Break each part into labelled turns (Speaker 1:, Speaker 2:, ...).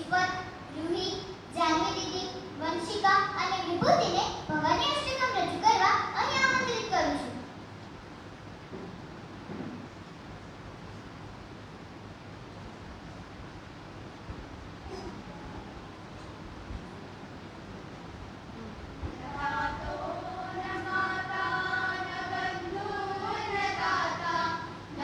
Speaker 1: ઈશ્વર, રૂહી, જાનવી દીદી, વંશિકા અને વિભૂતિને ભવાની અષ્ટકમ રજૂ કરવા અહીં આમંત્રિત કરું છું.
Speaker 2: ન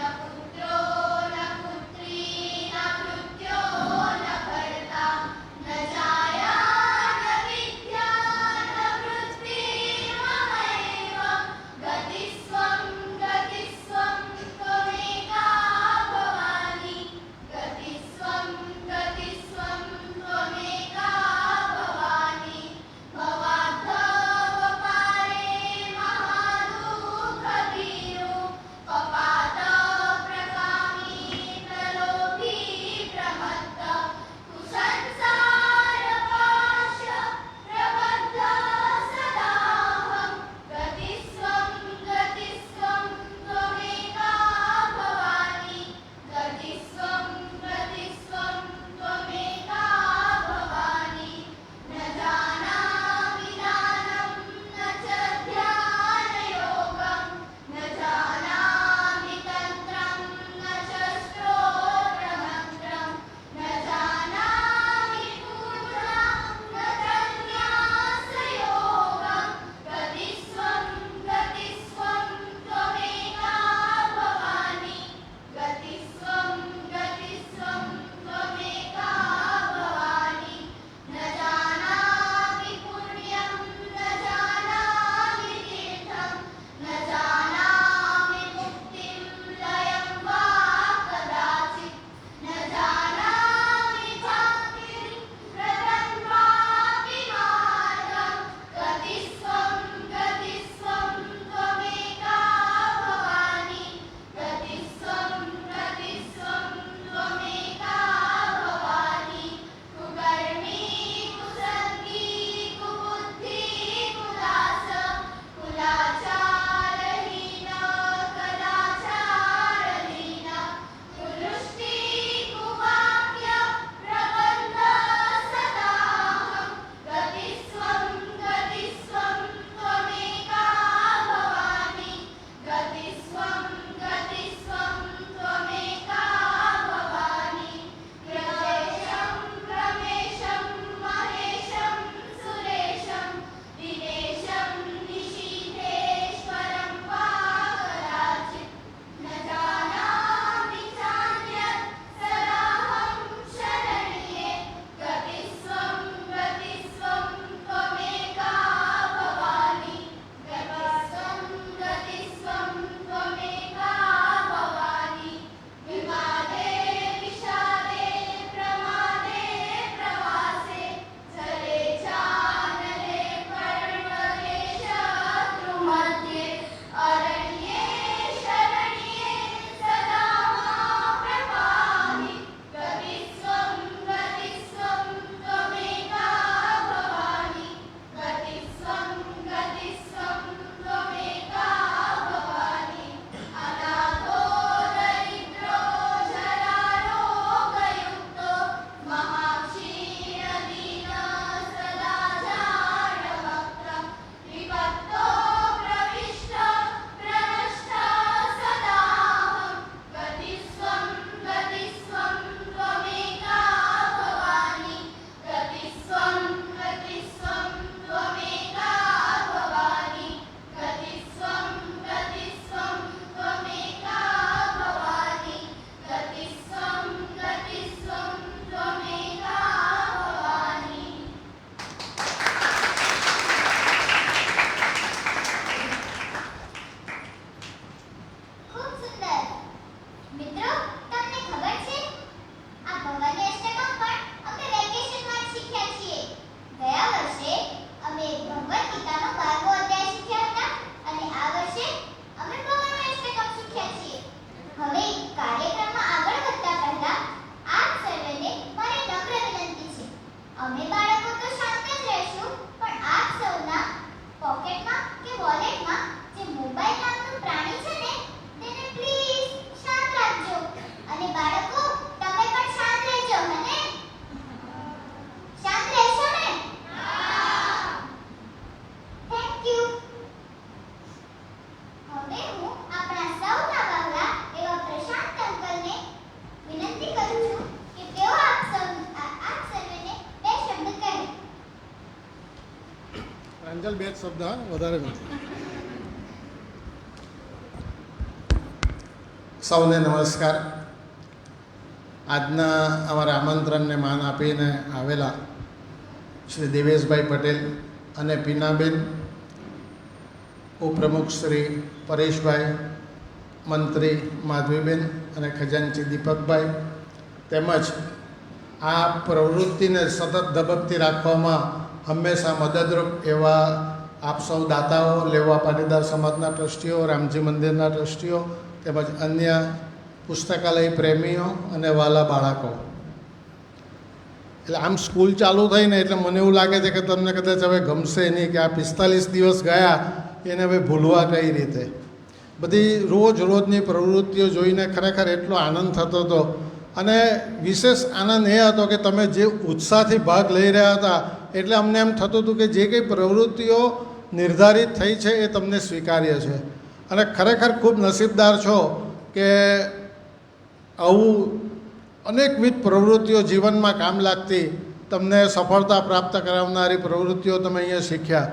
Speaker 2: અંકલ બે જ શબ્દ, હા, વધારે નથી. સૌને નમસ્કાર. આજના અમારા આમંત્રણને માન આપીને આવેલા શ્રી દેવેશભાઈ પટેલ અને પીનાબેન, ઉપપ્રમુખ શ્રી પરેશભાઈ, મંત્રી માધવીબેન અને ખજાનચી દીપકભાઈ, તેમજ આ પ્રવૃત્તિને સતત ધબકતી રાખવામાં હંમેશા મદદરૂપ એવા આપ સૌ દાતાઓ, લેવા પાટીદાર સમાજના ટ્રસ્ટીઓ, રામજી મંદિરના ટ્રસ્ટીઓ, તેમજ અન્ય પુસ્તકાલય પ્રેમીઓ અને વાલા બાળકો. એટલે આમ સ્કૂલ ચાલુ થઈને એટલે મને એવું લાગે છે કે તમને કદાચ હવે ગમશે નહીં કે આ 45 દિવસ ગયા એને હવે ભૂલવા કઈ રીતે. બધી રોજની પ્રવૃત્તિઓ જોઈને ખરેખર એટલો આનંદ થતો હતો. અને વિશેષ આનંદ એ હતો કે તમે જે ઉત્સાહથી ભાગ લઈ રહ્યા હતા એટલે અમને એમ થતું હતું કે જે કંઈ પ્રવૃત્તિઓ નિર્ધારિત થઈ છે એ તમને સ્વીકાર્ય છે. અને ખરેખર ખૂબ નસીબદાર છો કે આવું અનેકવિધ પ્રવૃત્તિઓ જીવનમાં કામ લાગતી, તમને સફળતા પ્રાપ્ત કરાવનારી પ્રવૃત્તિઓ તમે અહીંયા શીખ્યા.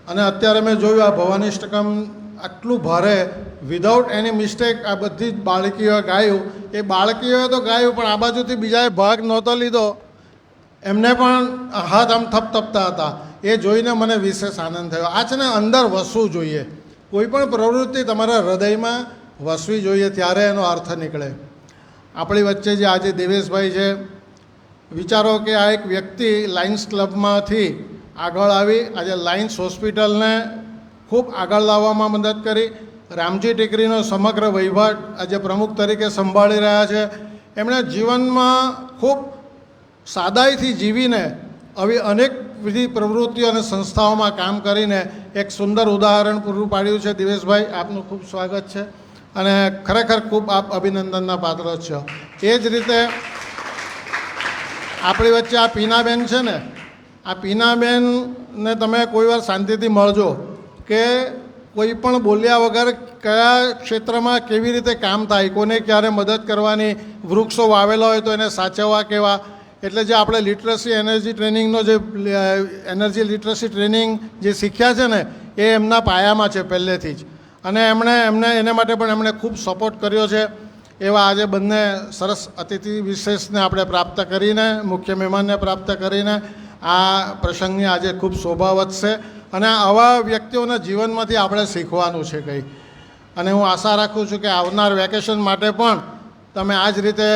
Speaker 2: અને અત્યારે મેં જોયું આ ભવાનીષ્ટકમ આટલું ભારે વિધાઉટ એની મિસ્ટેક આ બધી જ બાળકીઓએ ગાયું. એ બાળકીઓએ તો ગાયું પણ આ બાજુથી બીજાએ ભાગ નહોતો લીધો, એમને પણ હાથ આમ થપથપતા હતા. એ જોઈને મને વિશેષ આનંદ થયો. આ છે ને અંદર વસવું જોઈએ. કોઈ પણ પ્રવૃત્તિ તમારા હૃદયમાં વસવી જોઈએ ત્યારે એનો અર્થ નીકળે. આપણી વચ્ચે જે આજે દેવેશભાઈ છે, વિચારો કે આ એક વ્યક્તિ લાયન્સ ક્લબમાંથી આગળ આવી આજે લાયન્સ હોસ્પિટલને ખૂબ આગળ લાવવામાં મદદ કરી. રામજી ટેકરીનો સમગ્ર વહીવટ આજે પ્રમુખ તરીકે સંભાળી રહ્યા છે. એમણે જીવનમાં ખૂબ સાદાઈથી જીવીને આવી અનેક વિવિધ પ્રવૃત્તિઓ અને સંસ્થાઓમાં કામ કરીને એક સુંદર ઉદાહરણ પૂરું પાડ્યું છે. દિવેશભાઈ, આપનું ખૂબ સ્વાગત છે અને ખરેખર ખૂબ આપ અભિનંદનના પાત્ર છો. એ જ રીતે આપણી વચ્ચે આ પીનાબેન છે ને, આ પીનાબેનને તમે કોઈ વાર શાંતિથી મળજો કે કોઈ પણ બોલ્યા વગર કયા ક્ષેત્રમાં કેવી રીતે કામ થાય, કોને ક્યારે મદદ કરવાની, વૃક્ષો વાવેલા હોય તો એને સાચવવા કેવા. એટલે જે આપણે લિટરસી એનર્જી ટ્રેનિંગનો જે એનર્જી લિટરસી ટ્રેનિંગ જે શીખ્યા છે ને એ એમના પાયામાં છે પહેલેથી જ. અને એમને એને માટે પણ એમણે ખૂબ સપોર્ટ કર્યો છે. એવા આજે બંને સરસ અતિથિ વિશેષને આપણે પ્રાપ્ત કરીને, મુખ્ય મહેમાનને પ્રાપ્ત કરીને આ પ્રસંગની આજે ખૂબ શોભા વધશે. અને આવા વ્યક્તિઓના જીવનમાંથી આપણે શીખવાનું છે કંઈ. અને હું આશા રાખું છું કે આવનાર વેકેશન માટે પણ તમે આ જ રીતે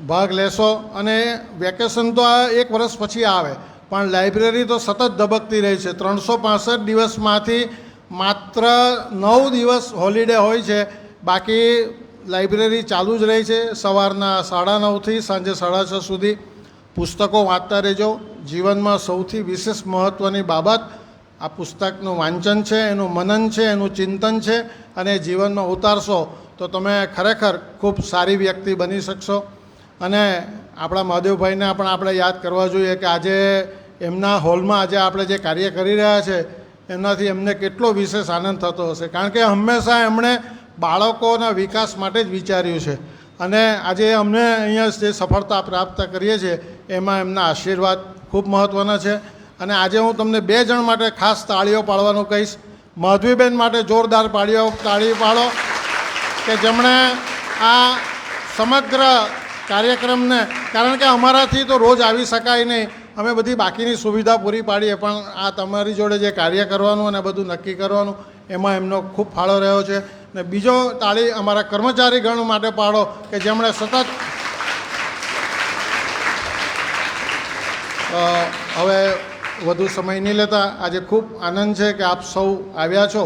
Speaker 2: ભાગ લેશો. અને વેકેશન તો આ 1 વર્ષ પછી આવે પણ લાઇબ્રેરી તો સતત ધબકતી રહી છે. 365 દિવસમાંથી માત્ર 9 દિવસ હોલિડે હોય છે, બાકી લાઇબ્રેરી ચાલુ જ રહી છે. સવારના 9:30થી સાંજે 6:30 સુધી પુસ્તકો વાંચતા રહેજો. જીવનમાં સૌથી વિશેષ મહત્ત્વની બાબત આ પુસ્તકનું વાંચન છે, એનું મનન છે, એનું ચિંતન છે. અને જીવનમાં ઉતારશો તો તમે ખરેખર ખૂબ સારી વ્યક્તિ બની શકશો. અને આપણા મહાદેવભાઈને પણ આપણે યાદ કરવા જોઈએ કે આજે એમના હોલમાં આજે આપણે જે કાર્ય કરી રહ્યા છે એમનાથી એમને કેટલો વિશેષ આનંદ થતો હશે. કારણ કે હંમેશા એમણે બાળકોના વિકાસ માટે જ વિચાર્યું છે. અને આજે અમને અહીંયા જે સફળતા પ્રાપ્ત કરીએ છીએ એમાં એમના આશીર્વાદ ખૂબ મહત્ત્વના છે. અને આજે હું તમને 2 જણ માટે ખાસ તાળીઓ પાડવાનું કહીશ. માધવીબેન માટે જોરદાર તાળી પાડો કે જેમણે આ સમગ્ર કાર્યક્રમને, કારણ કે અમારાથી તો રોજ આવી શકાય નહીં, અમે બધી બાકીની સુવિધા પૂરી પાડીએ, પણ આ તમારી જોડે જે કાર્ય કરવાનું અને બધું નક્કી કરવાનું એમાં એમનો ખૂબ ફાળો રહ્યો છે. અને બીજો તાળી અમારા કર્મચારીગણ માટે પાડો કે જેમણે સતત હવે વધુ સમય નહીં લેતા, આજે ખૂબ આનંદ છે કે આપ સૌ આવ્યા છો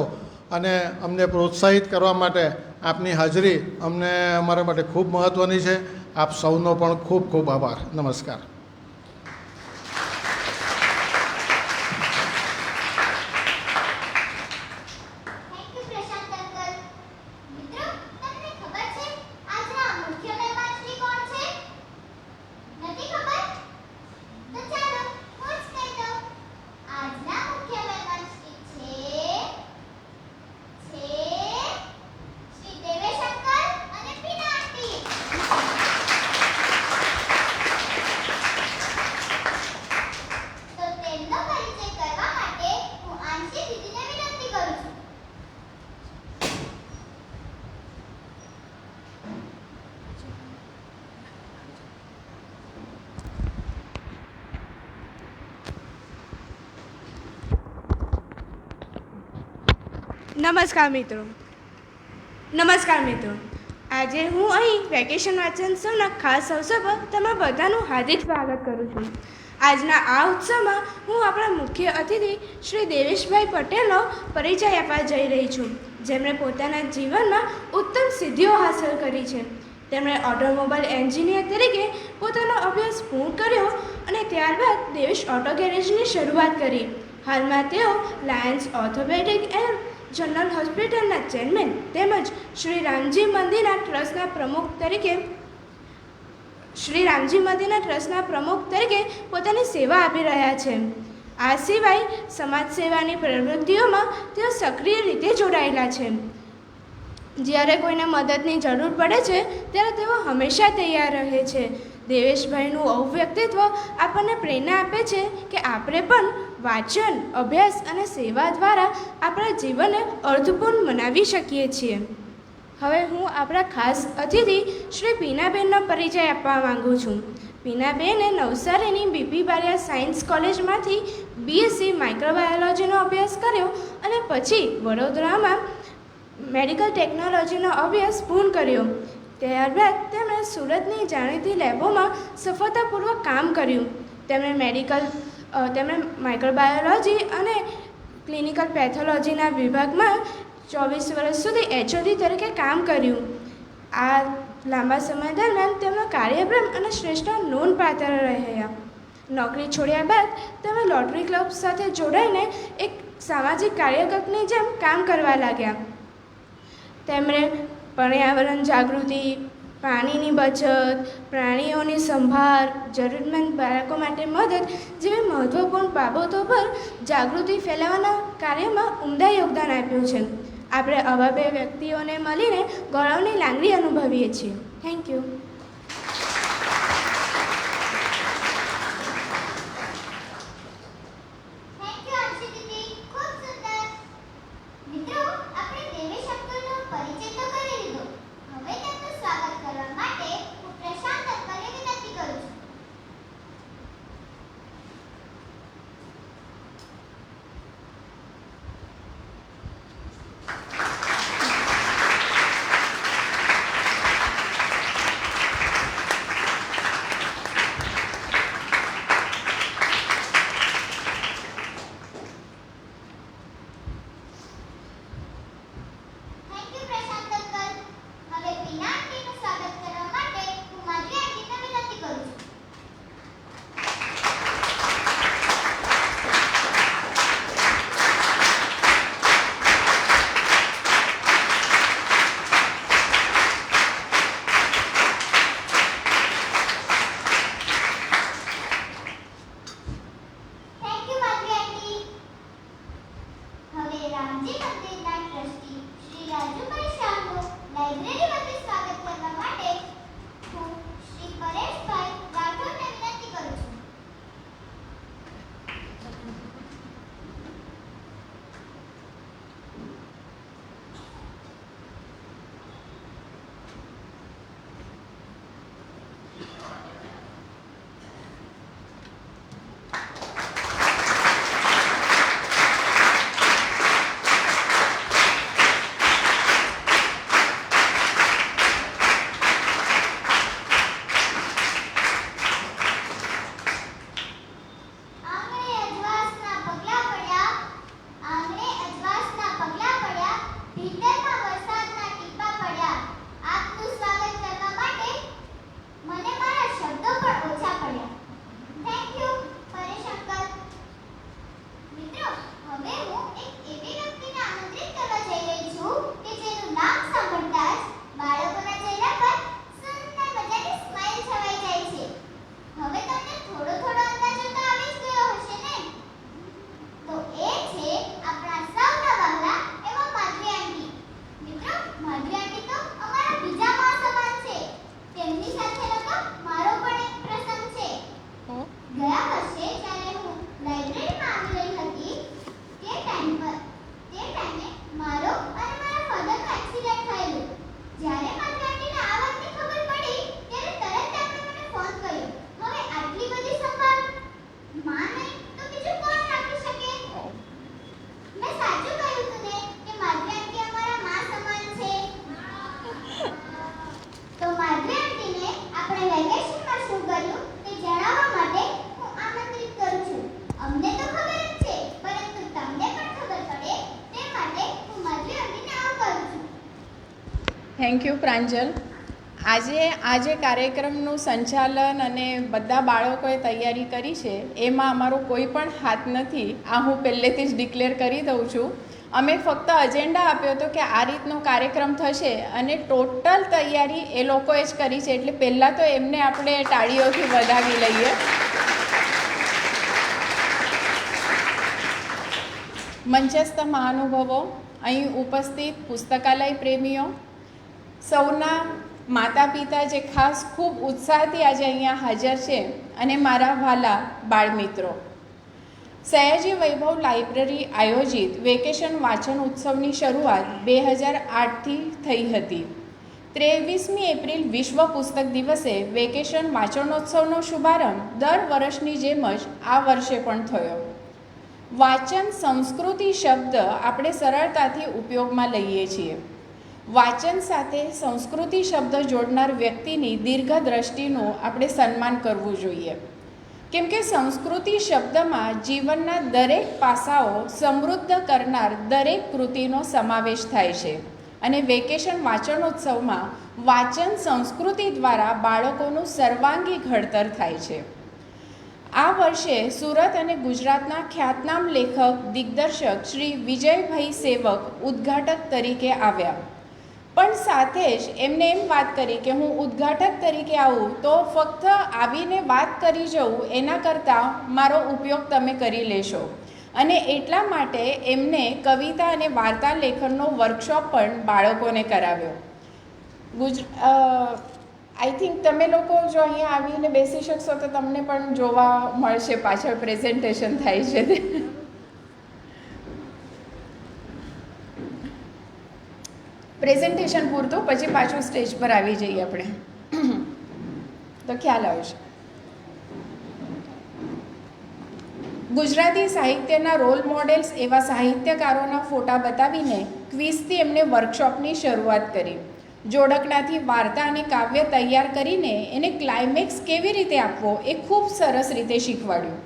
Speaker 2: અને અમને પ્રોત્સાહિત કરવા માટે આપની હાજરી અમને અમારા માટે ખૂબ મહત્ત્વની છે. આપ સૌનો પણ ખૂબ ખૂબ આભાર. નમસ્કાર.
Speaker 3: નમસ્કાર મિત્રો. આજે હું અહીં વેકેશન વાંચનોત્સવના ખાસ અવસર પર તમારા બધાનું હાર્દિક સ્વાગત કરું છું. આજના આ ઉત્સવમાં હું આપણા મુખ્ય અતિથિ શ્રી દેવેશભાઈ પટેલનો પરિચય આપવા જઈ રહી છું, જેમણે પોતાના જીવનમાં ઉત્તમ સિદ્ધિઓ હાંસલ કરી છે. તેમણે ઓટોમોબાઈલ એન્જિનિયર તરીકે પોતાનો અભ્યાસ પૂર્ણ કર્યો અને ત્યારબાદ દેવેશ ઓટો ગેરેજની શરૂઆત કરી. હાલમાં તેઓ લાયન્સ ઓર્થોપેડિક એન્ડ જનરલ હોસ્પિટલના ચેરમેન તેમજ શ્રી રામજી મંદિરના ટ્રસ્ટના પ્રમુખ તરીકે પોતાની સેવા આપી રહ્યા છે. આ સિવાય સમાજ સેવાની પ્રવૃત્તિઓમાં તેઓ સક્રિય રીતે જોડાયેલા છે. જ્યારે કોઈને મદદની જરૂર પડે છે ત્યારે તેઓ હંમેશા તૈયાર રહે છે. દેવેશભાઈનું અવ્યક્તિત્વ આપણને પ્રેરણા આપે છે કે આપણે પણ વાંચન, અભ્યાસ અને સેવા દ્વારા આપણા જીવનને અર્થપૂર્ણ બનાવી શકીએ છીએ. હવે હું આપણા ખાસ અતિથિ શ્રી પીનાબેનનો પરિચય આપવા માગું છું. પીનાબેને નવસારીની બીપી બારિયા સાયન્સ કોલેજમાંથી બીએસસી માઇક્રોબાયોલોજીનો અભ્યાસ કર્યો અને પછી વડોદરામાં મેડિકલ ટેકનોલોજીનો અભ્યાસ પૂર્ણ કર્યો. ત્યારબાદ તેમણે સુરતની જાણીતી લેબોમાં સફળતાપૂર્વક કામ કર્યું. તેમણે માઇક્રોબાયોલોજી અને ક્લિનિકલ પેથોલોજીના વિભાગમાં 24 વર્ષ સુધી એચઓડી તરીકે કામ કર્યું. આ લાંબા સમય દરમિયાન તેમનો કાર્યક્રમ અને શ્રેષ્ઠ નોંધપાત્ર રહ્યા. નોકરી છોડ્યા બાદ તેમણે લોટરી ક્લબ સાથે જોડાઈને એક સામાજિક કાર્યકરની જેમ કામ કરવા લાગ્યા. તેમણે પર્યાવરણ જાગૃતિ, પાણીની બચત, પ્રાણીઓની સંભાળ, જરૂરિયાતમંદ બાળકો માટે મદદ જેવી મહત્ત્વપૂર્ણ બાબતો પર જાગૃતિ ફેલાવવાના કાર્યમાં ઉમદા યોગદાન આપ્યું છે. આપણે આવા બે વ્યક્તિઓને મળીને ગૌરવની લાગણી અનુભવીએ છીએ. Thank you.
Speaker 1: સાચું કહ્યું તું ને કે માધવી
Speaker 4: થેન્ક યુ પ્રાંજલ. આ જે કાર્યક્રમનું સંચાલન અને બધા બાળકોએ તૈયારી કરી છે એમાં અમારો કોઈ પણ હાથ નથી. આ હું પહેલેથી જ ડિક્લેર કરી દઉં છું. અમે ફક્ત એજન્ડા આપ્યો હતો કે આ રીતનો કાર્યક્રમ થશે અને ટોટલ તૈયારી એ લોકોએ જ કરી છે. એટલે પહેલાં તો એમને આપણે તાળીઓથી વધાવી લઈએ. મંચસ્થ મહાનુભાવો, અહીં ઉપસ્થિત પુસ્તકાલય પ્રેમીઓ, સૌના માતા પિતા જે ખાસ ખૂબ ઉત્સાહથી આજે અહીંયા હાજર છે, અને મારા વહાલા બાળમિત્રો, સયાજી વૈભવ લાઇબ્રેરી આયોજિત વેકેશન વાંચન ઉત્સવની શરૂઆત 2008થી થઈ હતી. 23મી એપ્રિલ વિશ્વ પુસ્તક દિવસે વેકેશન વાંચનોત્સવનો શુભારંભ દર વર્ષની જેમ જ આ વર્ષે પણ થયો. વાંચન સંસ્કૃતિ શબ્દ આપણે સરળતાથી ઉપયોગમાં લઈએ છીએ. વાંચન સાથે સંસ્કૃતિ શબ્દ જોડનાર વ્યક્તિની દીર્ઘ દ્રષ્ટિનું આપણે સન્માન કરવું જોઈએ, કેમ કે સંસ્કૃતિ શબ્દમાં જીવનના દરેક પાસાઓ સમૃદ્ધ કરનાર દરેક કૃતિનો સમાવેશ થાય છે. અને વેકેશન વાંચનોત્સવમાં વાંચન સંસ્કૃતિ દ્વારા બાળકોનું સર્વાંગી ઘડતર થાય છે. આ વર્ષે સુરત અને ગુજરાતના ખ્યાતનામ લેખક દિગ્દર્શક શ્રી વિજયભાઈ સેવક ઉદ્ઘાટક તરીકે આવ્યા, પણ સાથે જ એમને એમ વાત કરી કે હું ઉદ્ઘાટક તરીકે આવું તો ફક્ત આવીને વાત કરી જવું એના કરતાં મારો ઉપયોગ તમે કરી લેશો. અને એટલા માટે એમને કવિતા અને વાર્તા લેખનનો વર્કશોપ પણ બાળકોને કરાવ્યો. આઈ થિંક તમે લોકો જો અહીંયા આવીને બેસી શકશો તો તમને પણ જોવા મળશે પાછળ પ્રેઝન્ટેશન થાય છે તે. પ્રેઝન્ટેશન પૂરતું, પછી પાછું સ્ટેજ પર આવી જઈએ આપણે તો ખ્યાલ આવશે. ગુજરાતી સાહિત્યના રોલ મોડેલ્સ એવા સાહિત્યકારોના ફોટા બતાવીને ક્વિઝથી એમને વર્કશોપની શરૂઆત કરી. જોડકણાથી વાર્તા અને કાવ્ય તૈયાર કરીને એને ક્લાઇમેક્સ કેવી રીતે આપવો એ ખૂબ સરસ રીતે શીખવાડ્યું.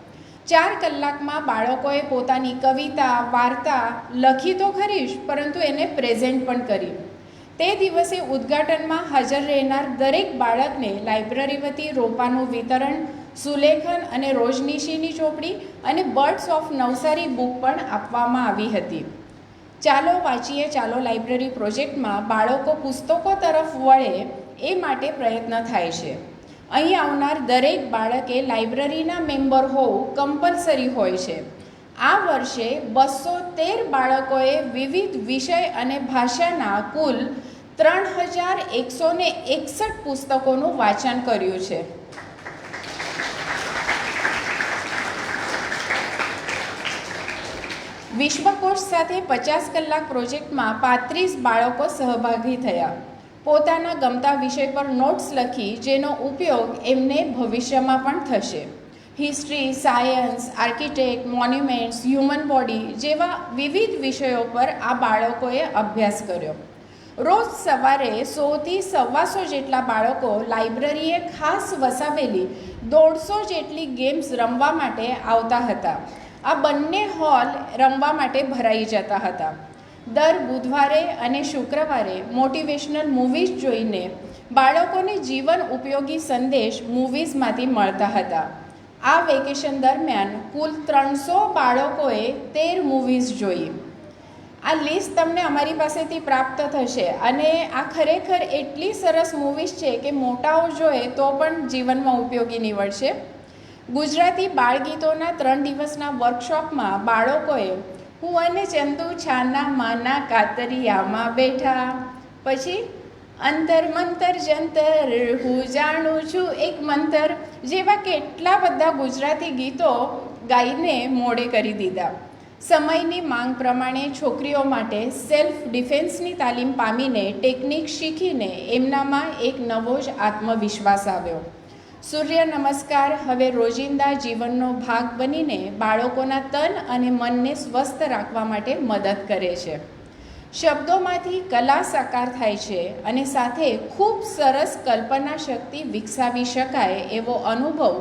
Speaker 4: 4 કલાકમાં બાળકોએ પોતાની કવિતા, વાર્તા લખી તો ખરી જ, પરંતુ એને પ્રેઝન્ટ પણ કરી. તે દિવસે ઉદ્ઘાટનમાં હાજર રહેનાર દરેક બાળકને લાઇબ્રેરી વતી રોપાનું વિતરણ, સુલેખન અને રોજનીશીની ચોપડી અને બર્ડ્સ ઓફ નવસારી બુક પણ આપવામાં આવી હતી. ચાલો વાંચીએ ચાલો લાઇબ્રેરી પ્રોજેક્ટમાં બાળકો પુસ્તકો તરફ વળે એ માટે પ્રયત્ન થાય છે. અહીં આવનાર દરેક બાળકે લાઇબ્રેરીના મેમ્બર હોવું કમ્પલસરી હોય છે. આ વર્ષે 213 બાળકોએ વિવિધ વિષય અને ભાષાના કુલ 3161 પુસ્તકોનું વાંચન કર્યું છે. વિશ્વકોશ સાથે 50 કલાક પ્રોજેક્ટમાં 35 બાળકો સહભાગી થયા. પોતાના ગમતા વિષય પર નોટ્સ લખી જેનો ઉપયોગ એમને ભવિષ્યમાં પણ થશે. History, science, architect, monuments, human body જેવા વિવિધ વિષયો પર આ બાળકોએ અભ્યાસ કર્યો. રોજ સવારે 100થી 125 જેટલા બાળકો લાઇબ્રેરીએ ખાસ વસાવેલી 150 જેટલી ગેમ્સ રમવા માટે આવતા હતા. આ બંને હોલ રમવા માટે ભરાઈ જતા હતા. દર બુધવારે અને શુક્રવારે મોટિવેશનલ મૂવીઝ જોઈને બાળકોને જીવન ઉપયોગી સંદેશ મૂવીઝમાંથી મળતા હતા. આ વેકેશન દરમિયાન કુલ 300 બાળકોએ 13 મૂવીઝ જોઈ. આ લિસ્ટ તમને અમારી પાસેથી પ્રાપ્ત થશે અને આ ખરેખર એટલી સરસ મૂવીઝ છે કે મોટાઓ જોઈએ તો પણ જીવનમાં ઉપયોગી નીવડશે. ગુજરાતી બાળગીતોના 3 દિવસના વર્કશોપમાં બાળકોએ હું અને ચંદુ છાના માના કાતરિયામાં બેઠા, પછી અંતર મંતર જંતર હું જાણું છું એક મંતર જેવા કેટલા બધા ગુજરાતી ગીતો ગાઈને મોડે કરી દીધા. સમયની માંગ પ્રમાણે છોકરીઓ માટે સેલ્ફ ડિફેન્સની તાલીમ પામીને ટેકનિક શીખીને એમનામાં એક નવો જ આત્મવિશ્વાસ આવ્યો. સૂર્ય નમસ્કાર હવે રોજિંદા જીવનનો ભાગ બનીને બાળકોના તન અને મનને સ્વસ્થ રાખવા માટે મદદ કરે છે. શબ્દોમાંથી કલા સાકાર થાય છે અને સાથે ખૂબ સરસ કલ્પના શક્તિ વિકસાવી શકાય એવો અનુભવ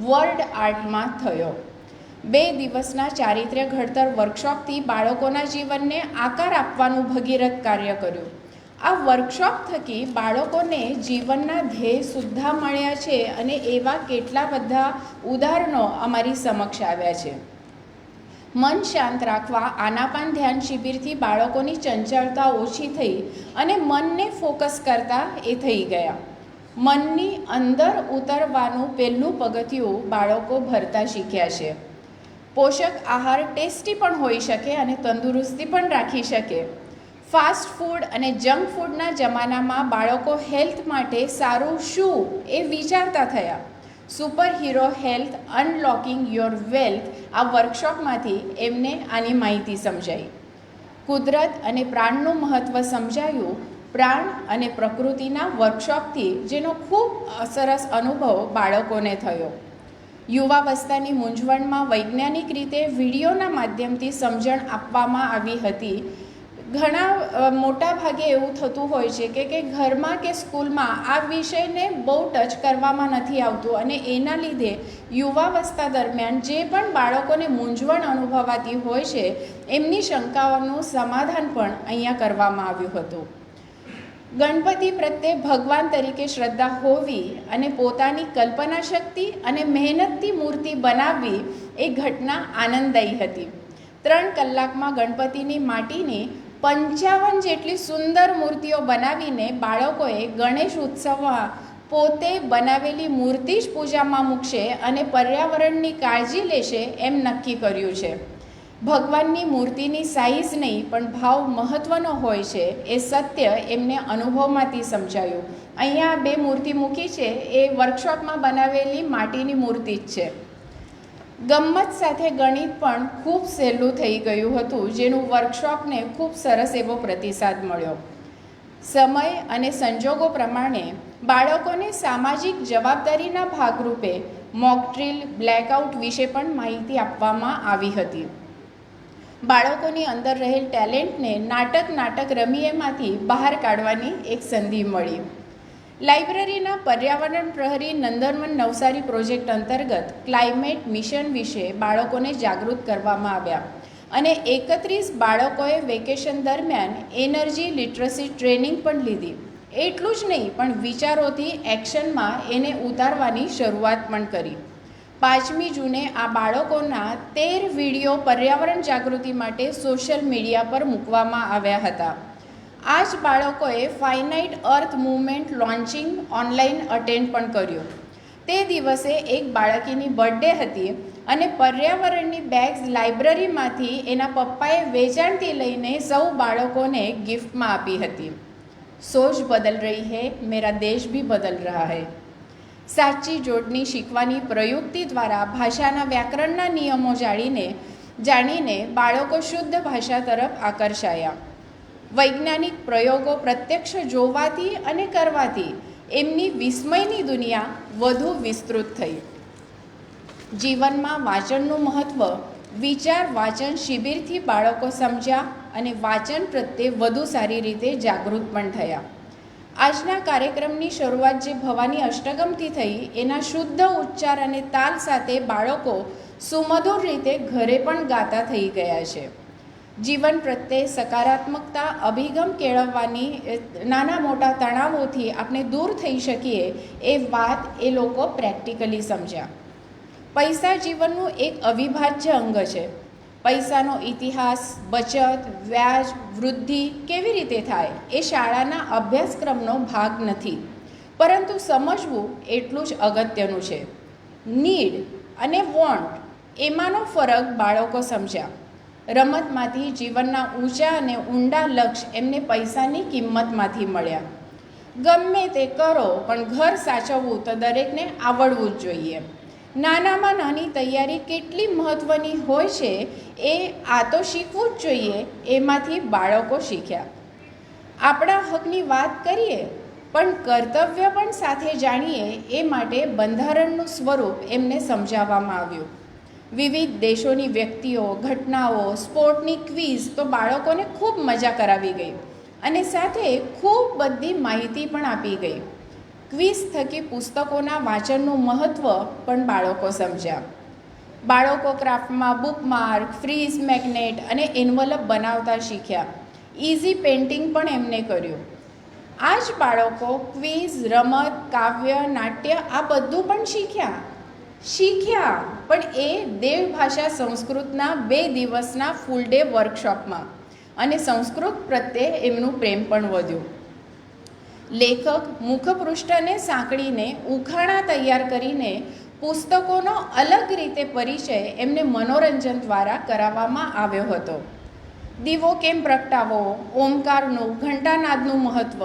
Speaker 4: વર્લ્ડ આર્ટમાં થયો. 2 દિવસના ચારિત્ર્ય ઘડતર વર્કશોપથી બાળકોના જીવનને આકાર આપવાનું ભગીરથ કાર્ય કર્યું. આ વર્કશોપ થકી બાળકોને જીવનના ધ્યેય સુદ્ધા મળ્યા છે અને એવા કેટલા બધા ઉદાહરણો અમારી સમક્ષ આવ્યા છે. મન શાંત રાખવા આનાપાન ધ્યાન શિબિરથી બાળકોની ચંચળતા ઓછી થઈ અને મનને ફોકસ કરતા એ થઈ ગયા. મનની અંદર ઉતરવાનું પહેલું પગથિયું બાળકો ભરતા શીખ્યા છે. પોષક આહાર ટેસ્ટી પણ હોઈ શકે અને તંદુરસ્તી પણ રાખી શકે. ફાસ્ટ ફૂડ અને જંક ફૂડના જમાનામાં બાળકો હેલ્થ માટે સારું શું એ વિચારતા થયા. Super hero health unlocking your wealth આ વર્કશોપમાંથી એમને આની માહિતી સમજાઈ. કુદરત અને પ્રાણનું મહત્ત્વ સમજાયું. પ્રાણ અને પ્રકૃતિના વર્કશોપથી જેનો ખૂબ સરસ અનુભવ બાળકોને થયો. યુવાવસ્થાની મૂંઝવણમાં વૈજ્ઞાનિક રીતે વિડીયોના માધ્યમથી સમજણ આપવામાં આવી હતી. ઘણા મોટા ભાગે એવું થતું હોય છે કે ઘરમાં કે સ્કૂલમાં આ વિષયને બહુ ટચ કરવામાં નથી આવતું અને એના લીધે યુવાવસ્થા દરમિયાન જે પણ બાળકોને મૂંઝવણ અનુભવાતી હોય છે એમની શંકાઓનું સમાધાન પણ અહીંયા કરવામાં આવ્યું હતું. ગણપતિ પ્રત્યે ભગવાન તરીકે શ્રદ્ધા હોવી અને પોતાની કલ્પના શક્તિ અને મહેનતથી મૂર્તિ બનાવવી એ ઘટના આનંદદાયી હતી. 3 કલાકમાં ગણપતિની માટીની 55 જેટલી સુંદર મૂર્તિઓ બનાવીને બાળકોએ ગણેશ ઉત્સવમાં પોતે બનાવેલી મૂર્તિ જ પૂજામાં મૂકશે અને પર્યાવરણની કાળજી લેશે એમ નક્કી કર્યું છે. ભગવાનની મૂર્તિની સાઇઝ નહીં પણ ભાવ મહત્ત્વનો હોય છે એ સત્ય એમને અનુભવમાંથી સમજાયું. અહીંયા 2 મૂર્તિ મૂકી છે એ વર્કશોપમાં બનાવેલી માટીની મૂર્તિ જ છે. ગમ્મત સાથે ગણિત પણ ખૂબ સહેલું થઈ ગયું હતું જેનું વર્કશોપને ખૂબ સરસ એવો પ્રતિસાદ મળ્યો. સમય અને સંજોગો પ્રમાણે બાળકોને સામાજિક જવાબદારીના ભાગરૂપે મોક ડ્રીલ બ્લેકઆઉટ વિશે પણ માહિતી આપવામાં આવી હતી. બાળકોની અંદર રહેલ ટેલેન્ટને નાટક રમી એમાંથી બહાર કાઢવાની એક સંધિ મળી. લાઇબ્રેરીના પર્યાવરણ પ્રહરી નંદનવન નવસારી પ્રોજેક્ટ અંતર્ગત ક્લાઇમેટ મિશન વિશે બાળકોને જાગૃત કરવામાં આવ્યા અને 31 બાળકોએ વેકેશન દરમિયાન એનર્જી લિટરસી ટ્રેનિંગ પણ લીધી. એટલું જ નહીં પણ વિચારોથી એક્શનમાં એને ઉતારવાની શરૂઆત પણ કરી. 5મી જૂને આ બાળકોના 13 વિડીયો પર્યાવરણ જાગૃતિ માટે સોશિયલ મીડિયા પર મૂકવામાં આવ્યા હતા. આ જ બાળકોએ ફાઇનાઇટ અર્થ મૂવમેન્ટ લોન્ચિંગ ઓનલાઈન અટેન્ડ પણ કર્યું. તે દિવસે એક બાળકીની બર્થડે હતી અને પર્યાવરણની બેગ્સ લાઇબ્રેરીમાંથી એના પપ્પાએ વેચાણથી લઈને સૌ બાળકોને ગિફ્ટમાં આપી હતી. સોચ બદલ રહી હૈ, મેરા દેશ ભી બદલ રહા હૈ. સાચી જોડણી શીખવાની પ્રયુક્તિ દ્વારા ભાષાના વ્યાકરણના નિયમો જાણીને બાળકો શુદ્ધ ભાષા તરફ આકર્ષાયા. વૈજ્ઞાનિક પ્રયોગો પ્રત્યક્ષ જોવાથી અને કરવાથી એમની વિસ્મયની દુનિયા વધુ વિસ્તૃત થઈ. જીવનમાં વાંચનનું મહત્ત્વ વિચાર વાંચન શિબિરથી બાળકો સમજ્યા અને વાંચન પ્રત્યે વધુ સારી રીતે જાગૃત પણ થયા. આજના કાર્યક્રમની શરૂઆત જે ભવાની અષ્ટગમથી થઈ એના શુદ્ધ ઉચ્ચાર અને તાલ સાથે બાળકો સુમધુર રીતે ઘરે પણ ગાતા થઈ ગયા છે. જીવન પ્રત્યે સકારાત્મકતા અભિગમ કેળવવાની નાના મોટા તણાવોથી આપણે દૂર થઈ શકીએ એ વાત એ લોકો પ્રેક્ટિકલી સમજ્યા. પૈસા જીવનનું એક અવિભાજ્ય અંગ છે. પૈસાનો ઇતિહાસ, બચત, વ્યાજ, વૃદ્ધિ કેવી રીતે થાય એ શાળાના અભ્યાસક્રમનો ભાગ નથી, પરંતુ સમજવું એટલું જ અગત્યનું છે. નીડ અને વોન્ટ એમાંનો ફરક બાળકો સમજ્યા. રમતમાંથી જીવનના ઊંચા અને ઊંડા લક્ષ્ય એમને પૈસાની કિંમતમાંથી મળ્યા. ગમે તે કરો પણ ઘર સાચવવું તો દરેકને આવડવું જ જોઈએ. નાનામાં નાની તૈયારી કેટલી મહત્ત્વની હોય છે એ આ તો શીખવું જ જોઈએ, એમાંથી બાળકો શીખ્યા. આપણા હકની વાત કરીએ પણ કર્તવ્ય પણ સાથે જાણીએ એ માટે બંધારણનું સ્વરૂપ એમને સમજાવવામાં આવ્યું. વિવિધ દેશોની વ્યક્તિઓ, ઘટનાઓ, સ્પોર્ટની ક્વિઝ તો બાળકોને ખૂબ મજા કરાવી ગઈ અને સાથે ખૂબ બધી માહિતી પણ આપી ગઈ. ક્વિઝ થકી પુસ્તકોના વાંચનનું મહત્ત્વ પણ બાળકો સમજ્યા. બાળકો ક્રાફ્ટમાં બુકમાર્ક, ફ્રીઝ મેગ્નેટ અને એન્વલપ બનાવતા શીખ્યા. ઇઝી પેઇન્ટિંગ પણ એમને કર્યું. આ જ બાળકો ક્વિઝ, રમત, કાવ્ય, નાટ્ય આ બધું પણ શીખ્યા પણ એ દેવભાષા સંસ્કૃતના 2 દિવસના ફૂલ ડે વર્કશોપમાં, અને સંસ્કૃત પ્રત્યે એમનું પ્રેમ પણ વધ્યું. લેખક મુખપૃષ્ઠને સાંકળીને ઉખાણા તૈયાર કરીને પુસ્તકોનો અલગ રીતે પરિચય એમને મનોરંજન દ્વારા કરાવવામાં આવ્યો હતો. દીવો કેમ પ્રગટાવવો, ઓમકારનું, ઘંટાનાદનું મહત્ત્વ,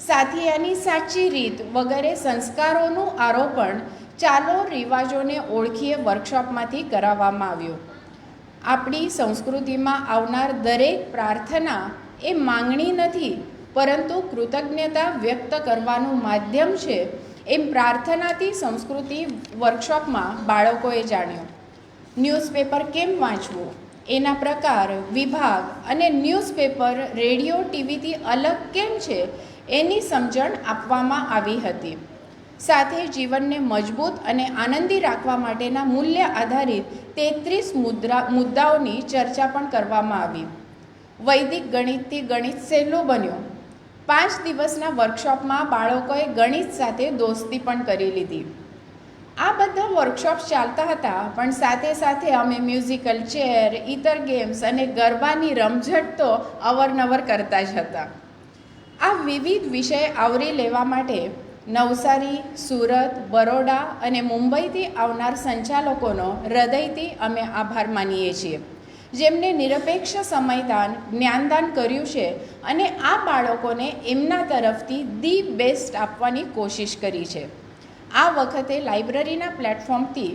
Speaker 4: સાથિયાની સાચી રીત વગેરે સંસ્કારોનું આરોપણ ચાલો રિવાજોને ઓળખીએ વર્કશોપમાંથી કરાવવામાં આવ્યું. આપણી સંસ્કૃતિમાં આવનાર દરેક પ્રાર્થના એ માંગણી નથી, પરંતુ કૃતજ્ઞતા વ્યક્ત કરવાનું માધ્યમ છે, એમ પ્રાર્થનાથી સંસ્કૃતિ વર્કશોપમાં બાળકોએ જાણ્યું. ન્યૂઝપેપર કેમ વાંચવું, એના પ્રકાર, વિભાગ અને ન્યૂઝપેપર રેડિયો, ટીવીથી અલગ કેમ છે એની સમજણ આપવામાં આવી હતી. સાથે જીવનને મજબૂત અને આનંદી રાખવા માટેના મૂલ્ય આધારિત 33 મુદ્દાઓની ચર્ચા પણ કરવામાં આવી. વૈદિક ગણિતથી ગણિત સહેલું બન્યું. 5 દિવસના વર્કશોપમાં બાળકોએ ગણિત સાથે દોસ્તી પણ કરી લીધી. આ બધા વર્કશોપ્સ ચાલતા હતા, પણ સાથે સાથે અમે મ્યુઝિકલ ચેર, ઇતર ગેમ્સ અને ગરબાની રમઝટ તો અવરનવર કરતા જ હતા. આ વિવિધ વિષય આવરી લેવા માટે નવસારી, સુરત, બરોડા અને મુંબઈથી આવનાર સંચાલકોનો હૃદયથી અમે આભાર માનીએ છીએ, જેમને નિરપેક્ષ સમયદાન, જ્ઞાનદાન કર્યું છે અને આ બાળકોને એમના તરફથી ધી બેસ્ટ આપવાની કોશિશ કરી છે. આ વખતે લાઇબ્રેરીના પ્લેટફોર્મથી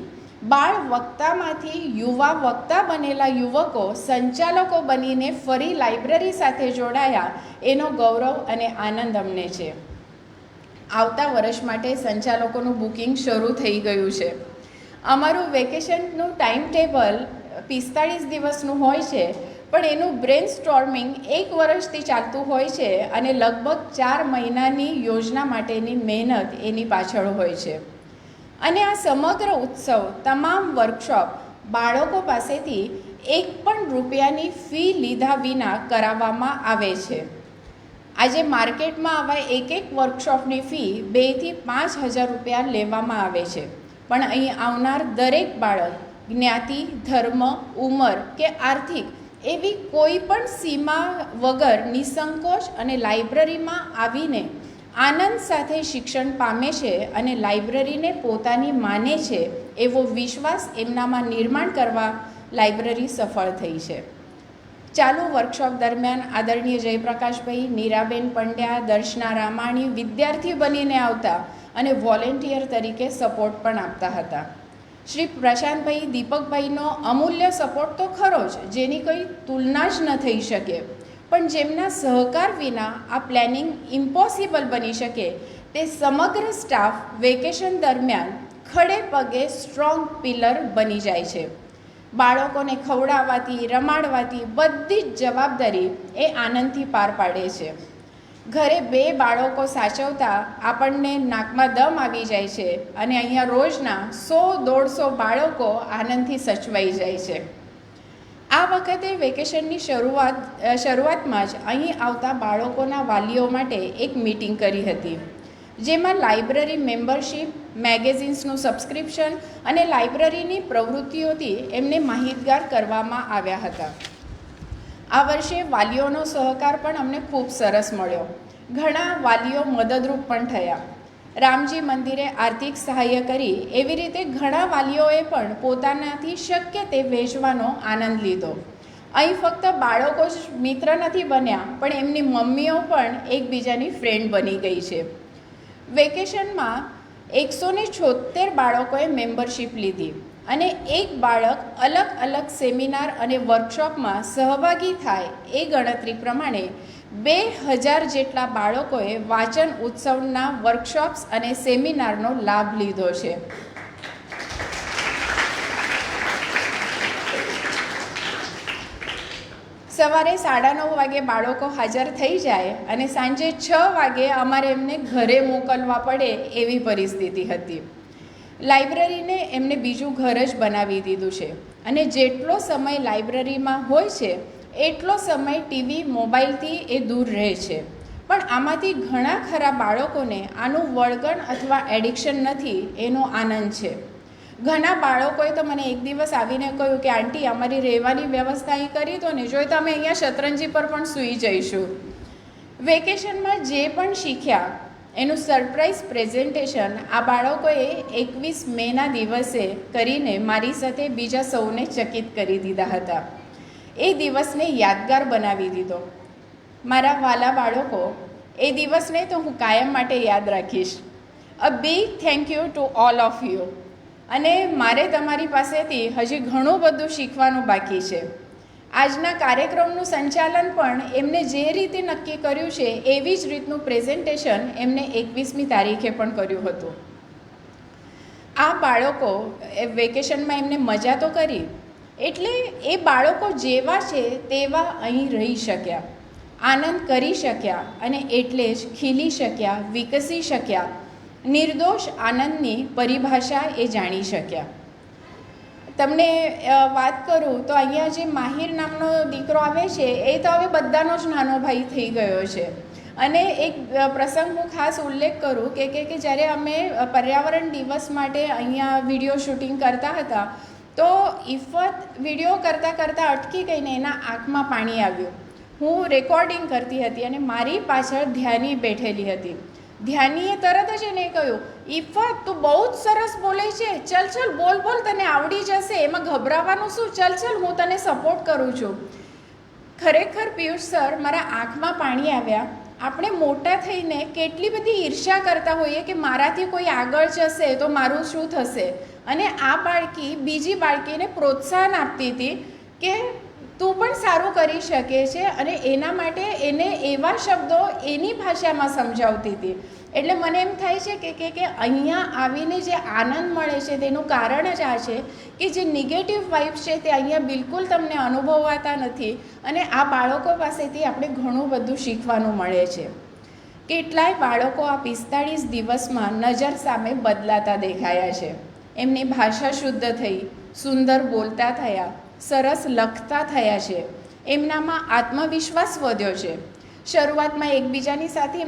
Speaker 4: બાળ વક્તામાંથી યુવા વક્તા બનેલા યુવકો સંચાલકો બનીને ફરી લાઇબ્રેરી સાથે જોડાયા, એનો ગૌરવ અને આનંદ અમને છે. આવતા વર્ષ માટે સંચાલકોનું બુકિંગ શરૂ થઈ ગયું છે. અમારું વેકેશનનું ટાઈમ ટેબલ 45 દિવસનું હોય છે, પણ એનું બ્રેન સ્ટોર્મિંગ 1 વર્ષથી ચાલતું હોય છે અને લગભગ 4 મહિનાની યોજના માટેની મહેનત એની પાછળ હોય છે. અને આ સમગ્ર ઉત્સવ, તમામ વર્કશોપ બાળકો પાસેથી 1 પણ રૂપિયાની ફી લીધા વિના કરાવવામાં આવે છે. આજે માર્કેટમાં આવા એક વર્કશોપની ફી 2,000 થી 5,000 રૂપિયા લેવામાં આવે છે, પણ અહીં આવનાર દરેક બાળક જ્ઞાતિ, ધર્મ, ઉંમર કે આર્થિક એવી કોઈ પણ સીમા વગર નિસંકોચ અને લાઇબ્રેરીમાં આવીને આનંદ સાથે શિક્ષણ પામે છે અને લાઇબ્રેરીને પોતાની માને છે એવો વિશ્વાસ એમનામાં નિર્માણ કરવા લાઇબ્રેરી સફળ થઈ છે. ચાલુ વર્કશોપ દરમિયાન આદરણીય જયપ્રકાશભાઈ, નીરાબેન પંડ્યા, દર્શના રામાણી વિદ્યાર્થી બનીને આવતા અને વોલેન્ટિયર તરીકે સપોર્ટ પણ આપતા હતા. શ્રી પ્રશાંતભાઈ, દીપકભાઈનો અમૂલ્ય સપોર્ટ તો ખરો જ, જેની કોઈ તુલના જ ન થઈ શકે, પણ જેમના સહકાર વિના આ પ્લાનિંગ ઇમ્પોસિબલ બની શકે, તે સમગ્ર સ્ટાફ વેકેશન દરમિયાન ખડે પગે સ્ટ્રોંગ પિલર બની જાય છે. બાળકોને ખવડાવવાથી, રમાડવાથી બધી જ જવાબદારી એ આનંદથી પાર પાડે છે. ઘરે 2 બાળકો સાચવતા આપણને નાકમાં દમ આવી જાય છે અને અહીંયા રોજના 100-150 બાળકો આનંદથી સચવાઈ જાય છે. આ વખતે વેકેશનની શરૂઆતમાં જ અહીં આવતા બાળકોના વાલીઓ માટે એક મીટિંગ કરી હતી, જેમાં લાઇબ્રેરી મેમ્બરશીપ, મેગેઝિન્સનું સબસ્ક્રિપ્શન અને લાઇબ્રેરીની પ્રવૃત્તિઓથી એમને માહિતગાર કરવામાં આવ્યા હતા. આ વર્ષે વાલીઓનો સહકાર પણ અમને ખૂબ સરસ મળ્યો. ઘણા વાલીઓ મદદરૂપ પણ થયા. રામજી મંદિરે આર્થિક સહાય કરી, એવી રીતે ઘણા વાલીઓએ પણ પોતાનાથી શક્ય તે વહેંચવાનો આનંદ લીધો. અહીં ફક્ત બાળકો જ મિત્ર નથી બન્યા, પણ એમની મમ્મીઓ પણ એકબીજાની ફ્રેન્ડ બની ગઈ છે. વેકેશનમાં 176 બાળકોએ મેમ્બરશીપ લીધી અને એક બાળક અલગ અલગ સેમિનાર અને વર્કશોપમાં સહભાગી થાય એ ગણતરી પ્રમાણે 2000 જેટલા બાળકોએ વાંચન ઉત્સવના વર્કશોપ્સ અને સેમિનારનો લાભ લીધો છે. સવારે 9:30 વાગે બાળકો હાજર થઈ જાય અને સાંજે 6 વાગે અમારે એમને ઘરે મોકલવા પડે એવી પરિસ્થિતિ હતી. લાઇબ્રેરીને એમને બીજું ઘર જ બનાવી દીધું છે અને જેટલો સમય લાઇબ્રેરીમાં હોય છે એટલો સમય ટીવી, મોબાઈલથી એ દૂર રહે છે. પણ આમાંથી ઘણા ખરા બાળકોને આનું વળગણ અથવા એડિક્શન નથી, એનો આનંદ છે. ઘણા બાળકોએ તો મને એક દિવસ આવીને કહ્યું કે આંટી અમારી રહેવાની વ્યવસ્થા અહીં કરી દો ને, જોઈએ તો અમે અહીંયા શતરંજી પર પણ સૂઈ જઈશું. વેકેશનમાં જે પણ શીખ્યા એનું સરપ્રાઈઝ પ્રેઝન્ટેશન આ બાળકોએ 21 મેના દિવસે કરીને મારી સાથે બીજા સૌને ચકિત કરી દીધા હતા. એ દિવસને યાદગાર બનાવી દીધો. મારા વાલા બાળકો, એ દિવસને તો હું કાયમ માટે યાદ રાખીશ. A big thank you to all of you. અને મારે તમારી પાસેથી હજી ઘણું બધું શીખવાનું બાકી છે. આજના કાર્યક્રમનું સંચાલન પણ એમને જે રીતે નક્કી કર્યું છે એવી જ રીતનું પ્રેઝન્ટેશન એમને 21મી તારીખે પણ કર્યું હતું. આ બાળકો વેકેશનમાં એમને મજા તો કરી, એટલે એ બાળકો જેવા છે તેવા અહીં રહી શક્યા, આનંદ કરી શક્યા અને એટલે જ ખીલી શક્યા, વિકસી શક્યા, નિર્દોષ આનંદની પરિભાષા એ જાણી શક્યા. તમને વાત કરું તો અહીંયા જે માહિર નામનો દીકરો આવે છે એ તો હવે બધાનો જ નાનો ભાઈ થઈ ગયો છે. અને એક પ્રસંગ હું ખાસ ઉલ્લેખ કરું કે જ્યારે અમે પર્યાવરણ દિવસ માટે અહીંયા વિડીયો શૂટિંગ કરતા હતા તો ઇફત વિડીયો કરતાં અટકી ગઈને એના આંખમાં પાણી આવ્યું. હું રેકોર્ડિંગ કરતી હતી અને મારી પાછળ ધ્યાની બેઠેલી હતી. ધ્યાનીએ તરત જ એને કહ્યું, ઇફત તું બહુ જ સરસ બોલે છે, ચલ બોલ તને આવડી જશે, એમાં ગભરાવાનું શું, ચલ હું તને સપોર્ટ કરું છું. ખરેખર પિયુષ સર, મારા આંખમાં પાણી આવ્યા. આપણે મોટા થઈને કેટલી બધી ઈર્ષ્યા કરતા હોઈએ કે મારાથી કોઈ આગળ જશે તો મારું શું થશે, અને આ બાળકી બીજી બાળકીને પ્રોત્સાહન આપતી હતી કે તું પણ સારું કરી શકે છે, અને એના માટે એને એવા શબ્દો એની ભાષામાં સમજાવતી હતી. એટલે મને એમ થાય છે કે અહીંયા આવીને જે આનંદ મળે છે તેનું કારણ જ આ છે કે જે નેગેટિવ વાઇબ્સ છે તે અહીંયા બિલકુલ તમને અનુભવાતા નથી, અને આ બાળકો પાસેથી આપણે ઘણું બધું શીખવાનું મળે છે. કેટલાય બાળકો આ 45 દિવસમાં નજર સામે બદલાતા દેખાયા છે. એમની ભાષા શુદ્ધ થઈ, સુંદર બોલતા થયા, સરસ લખતા થયા છે. એમનામાં આત્મવિશ્વાસ વધ્યો છે. શરૂઆતમાં એકબીજાની સાથે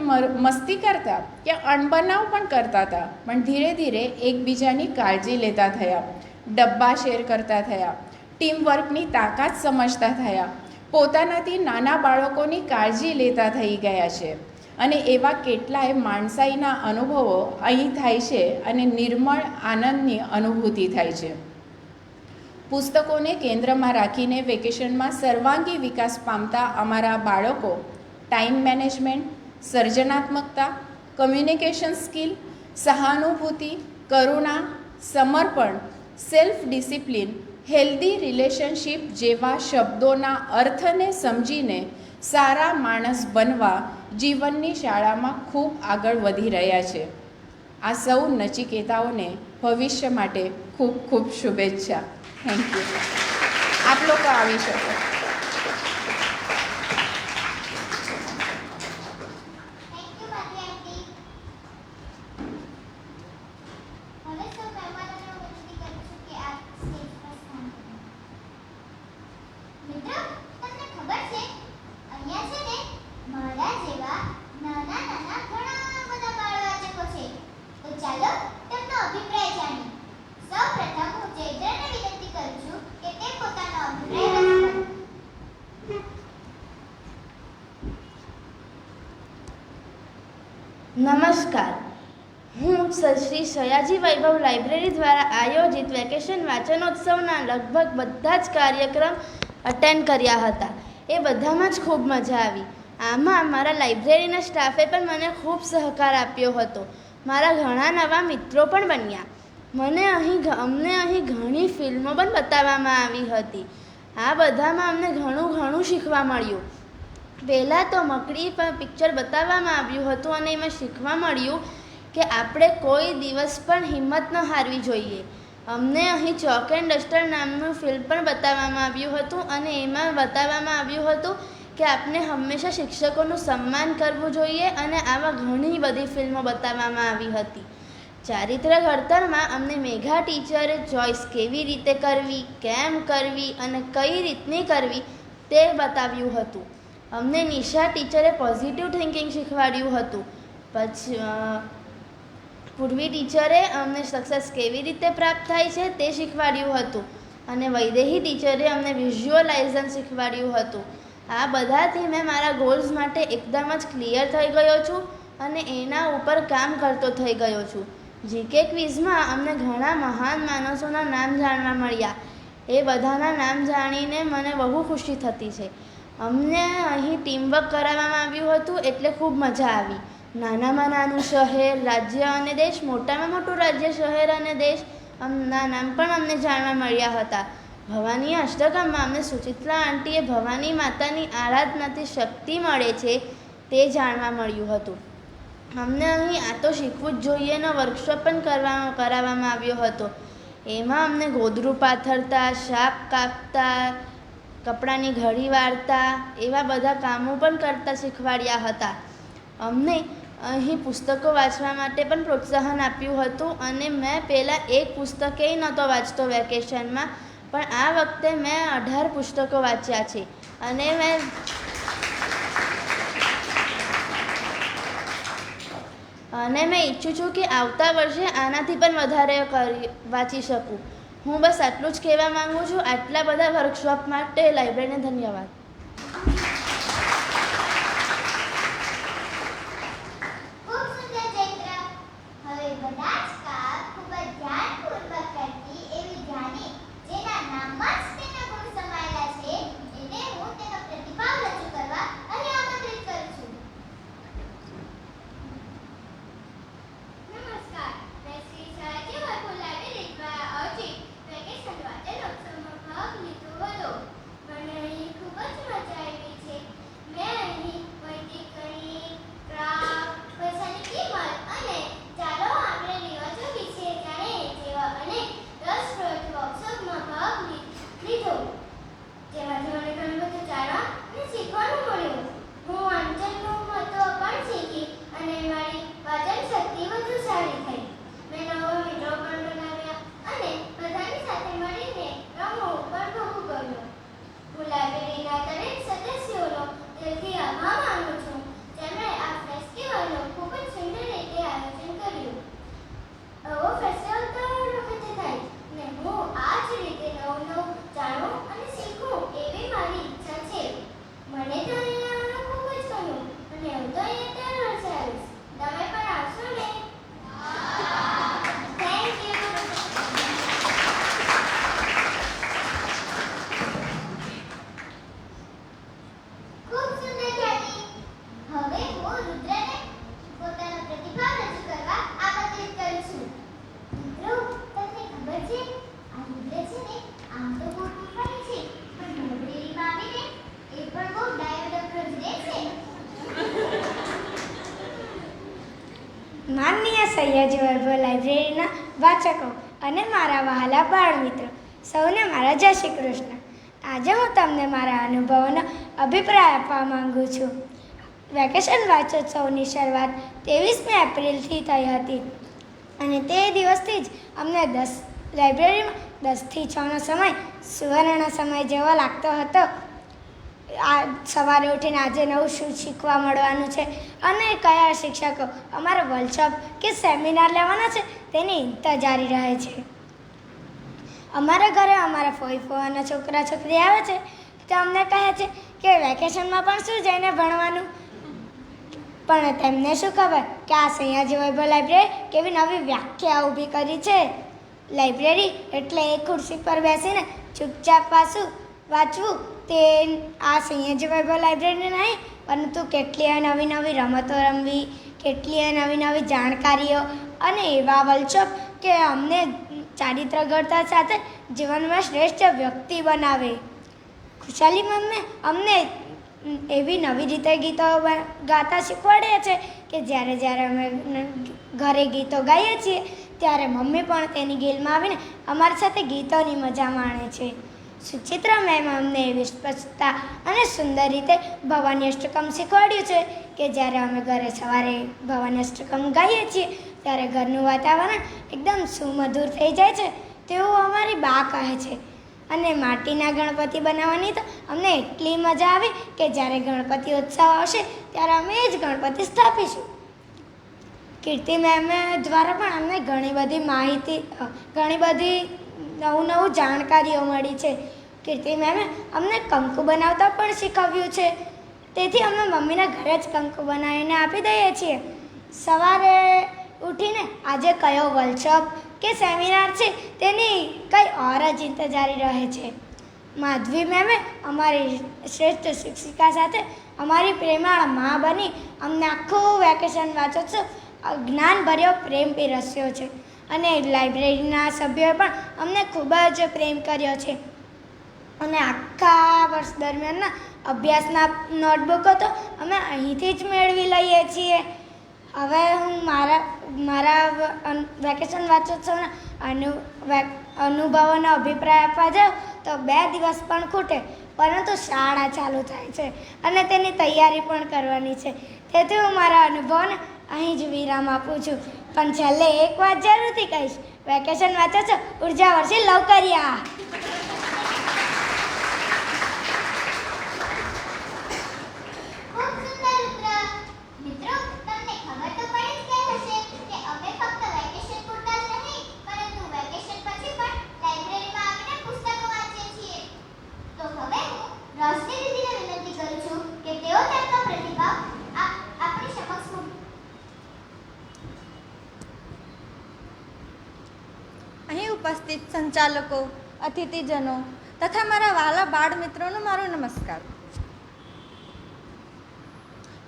Speaker 4: મસ્તી કરતા કે અણબનાવ પણ કરતા હતા, પણ ધીરે ધીરે એકબીજાની કાળજી લેતા થયા, ડબ્બા શેર કરતા થયા, ટીમવર્કની તાકાત સમજતા થયા, પોતાનાથી નાના બાળકોની કાળજી લેતા થઈ ગયા છે. અને એવા કેટલાય માણસાઈના અનુભવો અહીં થાય છે અને નિર્મળ આનંદની અનુભૂતિ થાય છે. પુસ્તકોને કેન્દ્રમાં રાખીને વેકેશનમાં સર્વાંગી વિકાસ પામતા અમારા બાળકો ટાઈમ મેનેજમેન્ટ, સર્જનાત્મકતા, કમ્યુનિકેશન સ્કિલ, સહાનુભૂતિ, કરુણા, સમર્પણ, સેલ્ફ ડિસિપ્લિન, હેલ્ધી રિલેશનશિપ જેવા શબ્દોના અર્થને સમજીને સારા માણસ બનવા જીવનની શાળામાં ખૂબ આગળ વધી રહ્યા છે. આ સૌ નચિકેતાઓને ભવિષ્ય માટે ખૂબ ખૂબ શુભેચ્છા. Thank you. આપ લોકો આવી શકો.
Speaker 1: થેન્ક યુ માધવી આંટી. હવે સૌ મહેમાનોને હું વિનંતી કરું છું કે આપ સ્ટેજ પર સ્થાન કરો. મિત્રો, તમને ખબર છે અહીંયા છે ને મારા જેવા નાના ઘણા બધા બાળવાચકો છે. તો ચાલો તેમનો અભિપ્રાય જાણીએ. સૌપ્રથમ હું ચૈત્રને વિનંતી કરું છું કે તે પોતાનો અભિપ્રાય રજૂ કરે.
Speaker 5: નમસ્કાર, હું શ્રી સયાજી વૈભવ લાઇબ્રેરી દ્વારા આયોજિત વેકેશન વાચનોત્સવના લગભગ બધા જ કાર્યક્રમ અટેન્ડ કર્યા હતા. એ બધામાં જ ખૂબ મજા આવી. આમાં મારા લાઇબ્રેરીના સ્ટાફે પણ મને ખૂબ સહકાર આપ્યો હતો. મારા ઘણા નવા મિત્રો પણ બન્યા. અમને અહીં ઘણી ફિલ્મો પણ બતાવવામાં આવી હતી. આ બધામાં અમને ઘણું શીખવા મળ્યું. પહેલાં તો મકડી પર પિક્ચર બતાવવામાં આવ્યું હતું અને એમાં શીખવા મળ્યું કે આપણે કોઈ દિવસ પણ હિંમત ન હારવી જોઈએ. અમને અહીં ચોક એન્ડ ડસ્ટર નામનું ફિલ્મ પણ બતાવવામાં આવ્યું હતું અને એમાં બતાવવામાં આવ્યું હતું કે આપણે હંમેશા શિક્ષકોનું સન્માન કરવું જોઈએ, અને આવા ઘણી બધી ફિલ્મો બતાવવામાં આવી હતી. ચારિત્ર ઘડતરમાં અમને મેઘા ટીચરે ચોઈસ કેવી રીતે કરવી, કેમ કરવી અને કઈ રીતની કરવી તે બતાવ્યું હતું. અમને નિશા ટીચરે પોઝિટિવ થિંકિંગ શીખવાડ્યું હતું. પછી પૂર્વી ટીચરે અમને સક્સેસ કેવી રીતે પ્રાપ્ત થાય છે તે શીખવાડ્યું હતું. અને વૈદેહી ટીચરે અમને વિઝ્યુઅલાઇઝેશન શીખવાડ્યું હતું. આ બધાથી મેં મારા ગોલ્સ માટે એકદમ જ ક્લિયર થઈ ગયો છું અને એના ઉપર કામ કરતો થઈ ગયો છું. જીકે ક્વિઝમાં અમને ઘણા મહાન માણસોના નામ જાણવા મળ્યા. એ બધાના નામ જાણીને મને બહુ ખુશી થતી છે. અમને અહીં ટીમવર્ક કરાવવામાં આવ્યું હતું એટલે ખૂબ મજા આવી. નાનામાં નાનું શહેર, રાજ્ય અને દેશ, મોટામાં મોટું રાજ્ય, શહેર અને દેશ ના નામ પણ અમને જાણવા મળ્યા હતા. ભવાની અષ્ટકમમાં અમને સુચિત્રા આંટીએ ભવાની માતાની આરાધનાથી શક્તિ મળે છે તે જાણવા મળ્યું હતું. અમને અહીં આ તો શીખવું જ જોઈએનો વર્કશોપ પણ કરાવવામાં આવ્યો હતો. એમાં અમને ગોદરું પાથરતા, શાક કાપતા, કપડાની ઘડી વાળતા એવા બધા કામો પણ કરતા શીખવાડ્યા હતા. અમને અહીં પુસ્તકો વાંચવા માટે પણ પ્રોત્સાહન આપ્યું હતું અને મેં પહેલાં એક પુસ્તકેય નહોતો વાંચતો વેકેશનમાં, પણ આ વખતે મેં 18 પુસ્તકો વાંચ્યા છે અને મેં ઈચ્છું છું કે આવતા વર્ષે આનાથી પણ વધારે વાંચી શકું. હું બસ આટલું જ કહેવા માગું છું. આટલા બધા વર્કશોપ માટે લાઇબ્રેરીને ધન્યવાદ.
Speaker 1: ખૂબ સુંદર ચૈત્ર. હવે બધા જ કામ ખૂબ જ ધ્યાનપૂર્વક કરતી એવી ધ્યાની, જેના નામમાં જ તેના ગુણ સમાયેલા છે, એને હું તેનો પ્રતિભાવ રજૂ કરવા અહીં આમંત્રિત કરું છું. નમસ્કાર, મેં શ્રી સયાજી વૈભવ લાઇબ્રેરી દ્વારા આયોજિત વેકેશન વાચન ઉત્સવમાં ભાગ લીધો હતો. મને અહીં ખૂબ જ મજા આવી છે. મેં અહીં વૈદિક ગણિત, ક્રાફ્ટ, પૈસાની કિંમત અને ચાલો આપણે રિવાજો વિશે જાણીએ જેવા અનેક રસપ્રદ વર્કશોપમાં ભાગ લીધો, જેમાંથી મને ઘણું બધું જાણવા અને શીખવાનું મળ્યું. હું વાંચનનું મહત્વ પણ શીખી અને મારી વાચન શક્તિ વધુ સારી થઈ. મેં નવા મિત્રો પણ બનાવ્યા અને બધાની સાથે મળીને રમવું પણ બહુ ગમ્યું. હું લાઇબ્રેરીના દરેક સદસ્યોનો દિલથી આભાર માનું છું, જેમણે આ ફેસ્ટિવલનું ખૂબ જ સુંદર રીતે આયોજન કર્યું. આવો ફેસ્ટિવલ દર વખતે થાય ને હું આ જ રીતે નવું જાણું અને શીખું એવી મારી ઈચ્છા છે. મને તો અહીંયા આવવાનું ખૂબ જ ગમ્યું અને હું તો અહીંયા દર વર્ષે આવીશ. તમે પણ આવશો ને? Thank you. ખૂબ સુંદર જાણી. હવે હું રુદ્રને પોતાનો પ્રતિભાવ રજૂ કરવા આમંત્રિત કરું છું. મિત્રો, તમને ખબર છે આ રુદ્ર છે ને આમ તો બહુ તોફાની છે, પણ લાઇબ્રેરીમાં આવીને એ પણ બહુ ડાયો ડબરો જ રહે છે.
Speaker 6: માનનીય સયાજી વૈભવ લાઇબ્રેરીના વાચકો અને મારા વહાલા બાળ મિત્રો, સૌને મારા જય શ્રી કૃષ્ણ. આજે હું તમને મારા અનુભવોનો અભિપ્રાય આપવા માંગુ છું. વેકેશન વાચોત્સવની શરૂઆત 23મી એપ્રિલથી થઈ હતી અને તે દિવસથી જ અમને લાઇબ્રેરીમાં 10 થી 6નો સમય સુવર્ણ સમય જેવો લાગતો હતો. આ સવારે ઉઠીને આજે નવું શું શીખવા મળવાનું છે અને કયા શિક્ષકો અમારો વર્કશોપ કે સેમિનાર લેવાના છે તેની ઇંતજારી રહે છે. અમારા ઘરે અમારા ફોઈ ફોવાના છોકરા છોકરી આવે છે તો અમને કહે છે કે વેકેશનમાં પણ શું જઈને ભણવાનું, પણ તેમને શું ખબર કે આ સયાજી વૈભવ લાઇબ્રેરી કેવી નવી વ્યાખ્યા ઊભી કરી છે. લાઇબ્રેરી એટલે એક ખુરશી પર બેસીને ચૂપચાપ વાંચવું તે આ સયાજી વૈભવ લાઇબ્રેરી નહીં, પરંતુ કેટલીય નવી નવી રમતો રમવી, કેટલીય નવી નવી જાણકારીઓ અને એવા વર્કશોપ કે અમને ચારિત્ર ઘડતર સાથે જીવનમાં શ્રેષ્ઠ વ્યક્તિ બનાવે. ખુશાલી મમ્મી અમને એવી નવી રીતે ગીતો ગાતા શીખવાડે છે કે જ્યારે અમે ઘરે ગીતો ગાઈએ છીએ ત્યારે મમ્મી પણ તેની ગેલમાં આવીને અમારી સાથે ગીતોની મજા માણે છે. સુચિત્રા મેમ અમને એવી સ્પષ્ટતા અને સુંદર રીતે ભવાની અષ્ટકમ શીખવાડ્યું છે કે જ્યારે અમે ઘરે સવારે ભવાની અષ્ટકમ ગાઈએ છીએ ત્યારે ઘરનું વાતાવરણ એકદમ સુમધુર થઈ જાય છે તેવું અમારી બા કહે છે. અને માટીના ગણપતિ બનાવવાની તો અમને એટલી મજા આવી કે જ્યારે ગણપતિ ઉત્સવ આવશે ત્યારે અમે જ ગણપતિ સ્થાપીશું. કીર્તિ મેમ દ્વારા પણ અમને ઘણી બધી માહિતી, ઘણી બધી નવું જાણકારીઓ મળી છે. કીર્તિ મેમે અમને કંકુ બનાવતા પણ શીખવ્યું છે. તેથી અમે મમ્મીના ઘરે જ કંકુ બનાવીને આપી દઈએ છીએ. સવારે ઉઠીને આજે કયો વર્કશોપ કે સેમિનાર છે તેની કંઈ ઓર જ ઇંતજારી રહે છે. માધવી મેમે અમારી શ્રેષ્ઠ શિક્ષિકા સાથે અમારી પ્રેમાળ મા બની અમને આખું વેકેશન વાંચોત્સવ જ્ઞાનભર્યો પ્રેમ પીરસ્યો છે. અને લાઇબ્રેરીના સભ્યોએ પણ અમને ખૂબ જ પ્રેમ કર્યો છે. અને આખા વર્ષ દરમિયાનના અભ્યાસના નોટબુકો તો અમે અહીંથી જ મેળવી લઈએ છીએ. હવે હું મારા વેકેશન વાંચોત્સવના અનુભવોનો અભિપ્રાય આપવા જાઉં તો 2 દિવસ પણ ખૂટે, પરંતુ શાળા ચાલુ થાય છે અને તેની તૈયારી પણ કરવાની છે. તેથી હું મારા અનુભવોને અહીં જ વિરામ આપું છું. પણ છેલ્લે એક વાત જરૂરથી કહીશ, વેકેશન વાંચો છો, ઉર્જા વર્ષે લવકરિયા.
Speaker 1: ખૂબ સુંદર ઉત્તર. મિત્રો, તમને ખબર તો પડી જ ગઈ હશે કે અમે ફક્ત વેકેશન પૂરતા જ નહીં, પરંતુ વેકેશન પછી પણ લાઇબ્રેરીમાં આવીને પુસ્તકો વાંચીએ છીએ. તો હવે હું રોશની દીદીને વિનંતી કરું છું કે તેઓ તેમનો પ્રતિભાવ આપણી સમક્ષ મૂકે.
Speaker 7: અહીં ઉપસ્થિત સંચાલકો, અતિથિજનો તથા મારા વહાલા બાળ મિત્રોનો મારો નમસ્કાર.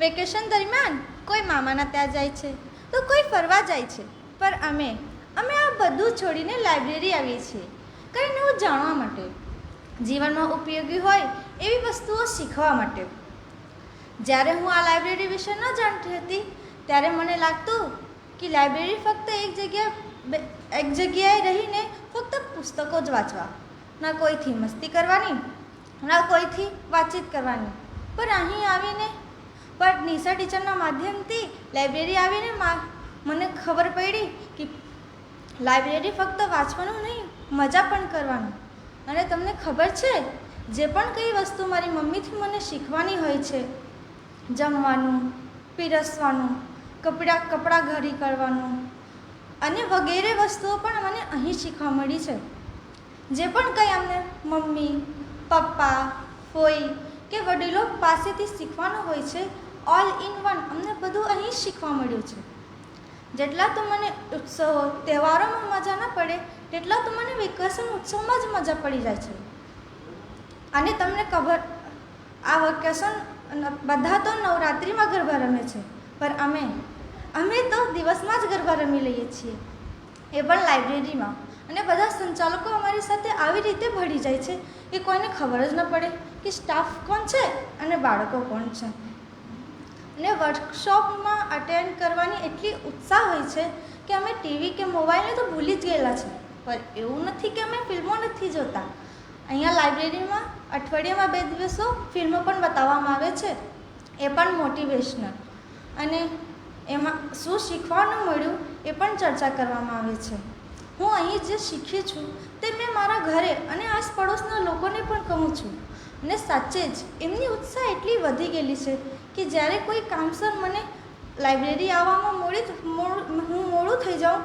Speaker 7: વેકેશન દરમિયાન કોઈ મામાના ત્યાં જાય છે તો કોઈ ફરવા જાય છે, પણ અમે આ બધું છોડીને લાઇબ્રેરી આવીએ છીએ કંઈ નવું જાણવા માટે, જીવનમાં ઉપયોગી હોય એવી વસ્તુઓ શીખવા માટે. જ્યારે હું આ લાઇબ્રેરી વિશે ન જાણતી હતી ત્યારે મને લાગતું કે લાઇબ્રેરી ફક્ત એક જગ્યાએ રહીને ફક્ત પુસ્તકો જ વાંચવા, ના કોઈથી મસ્તી કરવાની, ના કોઈથી વાતચીત કરવાની. પણ અહીં આવીને નિશા ટીચરના માધ્યમથી લાઇબ્રેરી આવીને મને ખબર પડી કે લાઇબ્રેરી ફક્ત વાંચવાનું નહીં, મજા પણ કરવાનું. અને તમને ખબર છે, જે પણ કઈ વસ્તુ મારી મમ્મીથી મને શીખવાની હોય છે, જમવાનું, પીરસવાનું, કપડાં ઘડી કરવાનું અને વગેરે વસ્તુઓ પણ મને અહીં શીખવા મળી છે. જે પણ કંઈ અમને મમ્મી, પપ્પા, ફોઈ કે વડીલો પાસેથી શીખવાનું હોય છે, ઓલ ઇન વન અમને બધું અહીં શીખવા મળ્યું છે. જેટલા તો મને ઉત્સવો, તહેવારોમાં મજા ન પડે તેટલા તો મને વેકેશન ઉત્સવમાં જ મજા પડી જાય છે. અને તમને ખબર, આ વેકેશન બધા તો નવરાત્રિમાં ગરબા રમે છે, પણ અમે તો દિવસમાં જ ગરબા રમી લઈએ છીએ, એ પણ લાઇબ્રેરીમાં. અને બધા સંચાલકો અમારી સાથે આવી રીતે ભળી જાય છે કે કોઈને ખબર જ ન પડે કે સ્ટાફ કોણ છે અને બાળકો કોણ છે. અને વર્કશોપમાં અટેન્ડ કરવાની એટલી ઉત્સાહ હોય છે કે અમે ટીવી કે મોબાઈલને તો ભૂલી જ ગયેલા છે. પણ એવું નથી કે અમે ફિલ્મો નથી જોતા. અહીંયા લાઇબ્રેરીમાં અઠવાડિયામાં 2 દિવસો ફિલ્મો પણ બતાવવામાં આવે છે, એ પણ મોટિવેશનલ. અને એમાં શું શીખવાનું મળ્યું એ પણ ચર્ચા કરવામાં આવે છે. હું અહીં જે શીખી છું તે મેં મારા ઘરે અને આસપડોશના લોકોને પણ કહું છું. અને સાચે જ એમની ઉત્સાહ એટલી વધી ગયેલી છે કે જ્યારે કોઈ કામસર મને લાઇબ્રેરી આવવામાં હું મોડું થઈ જાઉં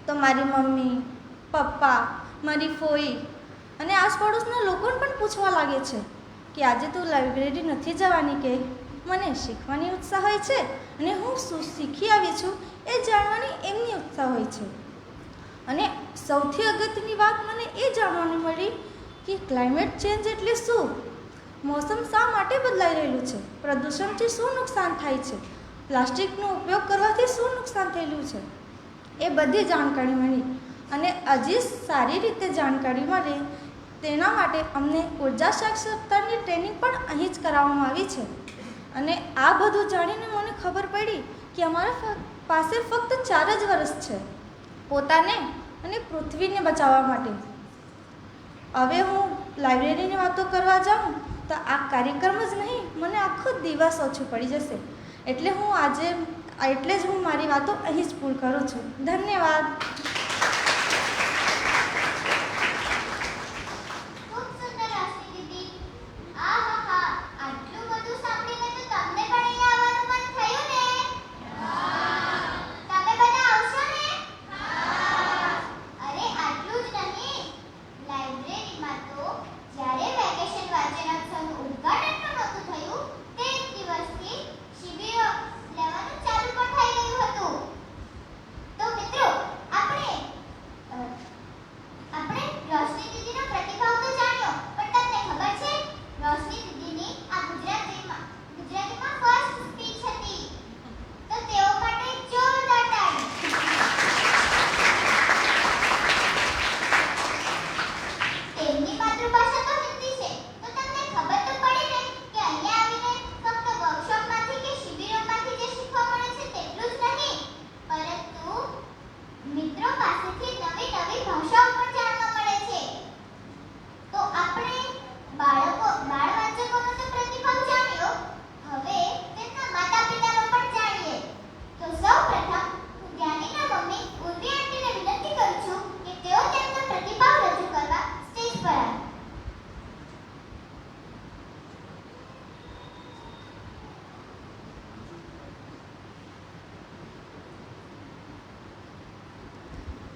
Speaker 7: તો મારી મમ્મી, પપ્પા, મારી ફોઈ અને આસપડોશના લોકોને પણ પૂછવા લાગે છે કે આજે તું લાઇબ્રેરી નથી જવાની કે? મને શીખવાની ઉત્સાહ હોય છે અને હું શું શીખી આવી છું એ જાણવાની એમની ઉત્સાહ હોય છે. અને સૌથી અગત્યની વાત મને એ જાણવાની મળી કે ક્લાઇમેટ ચેન્જ એટલે શું, મોસમ શા માટે બદલાઈ રહેલું છે, પ્રદૂષણથી શું નુકસાન થાય છે, પ્લાસ્ટિકનો ઉપયોગ કરવાથી શું નુકસાન થયેલું છે, એ બધી જાણકારી મળી. અને હજી સારી રીતે જાણકારી મળે તેના માટે અમને ઉર્જા સાક્ષરતાની ટ્રેનિંગ પણ અહીં જ કરાવવામાં આવી છે. અને આ બધું જાણીને મને ખબર પડી કે અમારા પાસે ફક્ત 4 જ વર્ષ છે પોતાને અને પૃથ્વીને બચાવવા માટે. હવે હું લાઇબ્રેરીની વાતો કરવા જાઉં તો આ કાર્યક્રમ જ નહીં, મને આખો દિવસ ઓછું પડી જશે. એટલે જ હું મારી વાતો અહીં જ પૂરી કરું છું. ધન્યવાદ.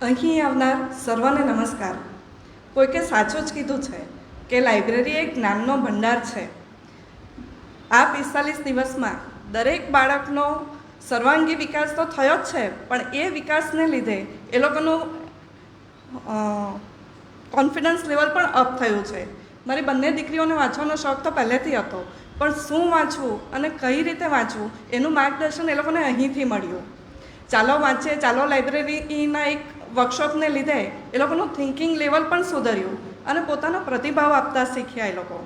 Speaker 8: અહીં આવનાર સર્વને નમસ્કાર. કોઈકે સાચું જ કીધું છે કે લાઇબ્રેરી એક જ્ઞાનનો ભંડાર છે. આ 45 દિવસમાં દરેક બાળકનો સર્વાંગી વિકાસ તો થયો જ છે, પણ એ વિકાસને લીધે એ લોકોનું કોન્ફિડન્સ લેવલ પણ અપ થયું છે. મારી બંને દીકરીઓને વાંચવાનો શોખ તો પહેલેથી હતો, પણ શું વાંચવું અને કઈ રીતે વાંચવું એનું માર્ગદર્શન એ લોકોને અહીંથી મળ્યું. ચાલો વાંચીએ, ચાલો લાઇબ્રેરીના એક વર્કશોપને લીધે એ લોકોનું થિંકિંગ લેવલ પણ સુધર્યું અને પોતાનો પ્રતિભાવ આપતા શીખ્યા એ લોકો.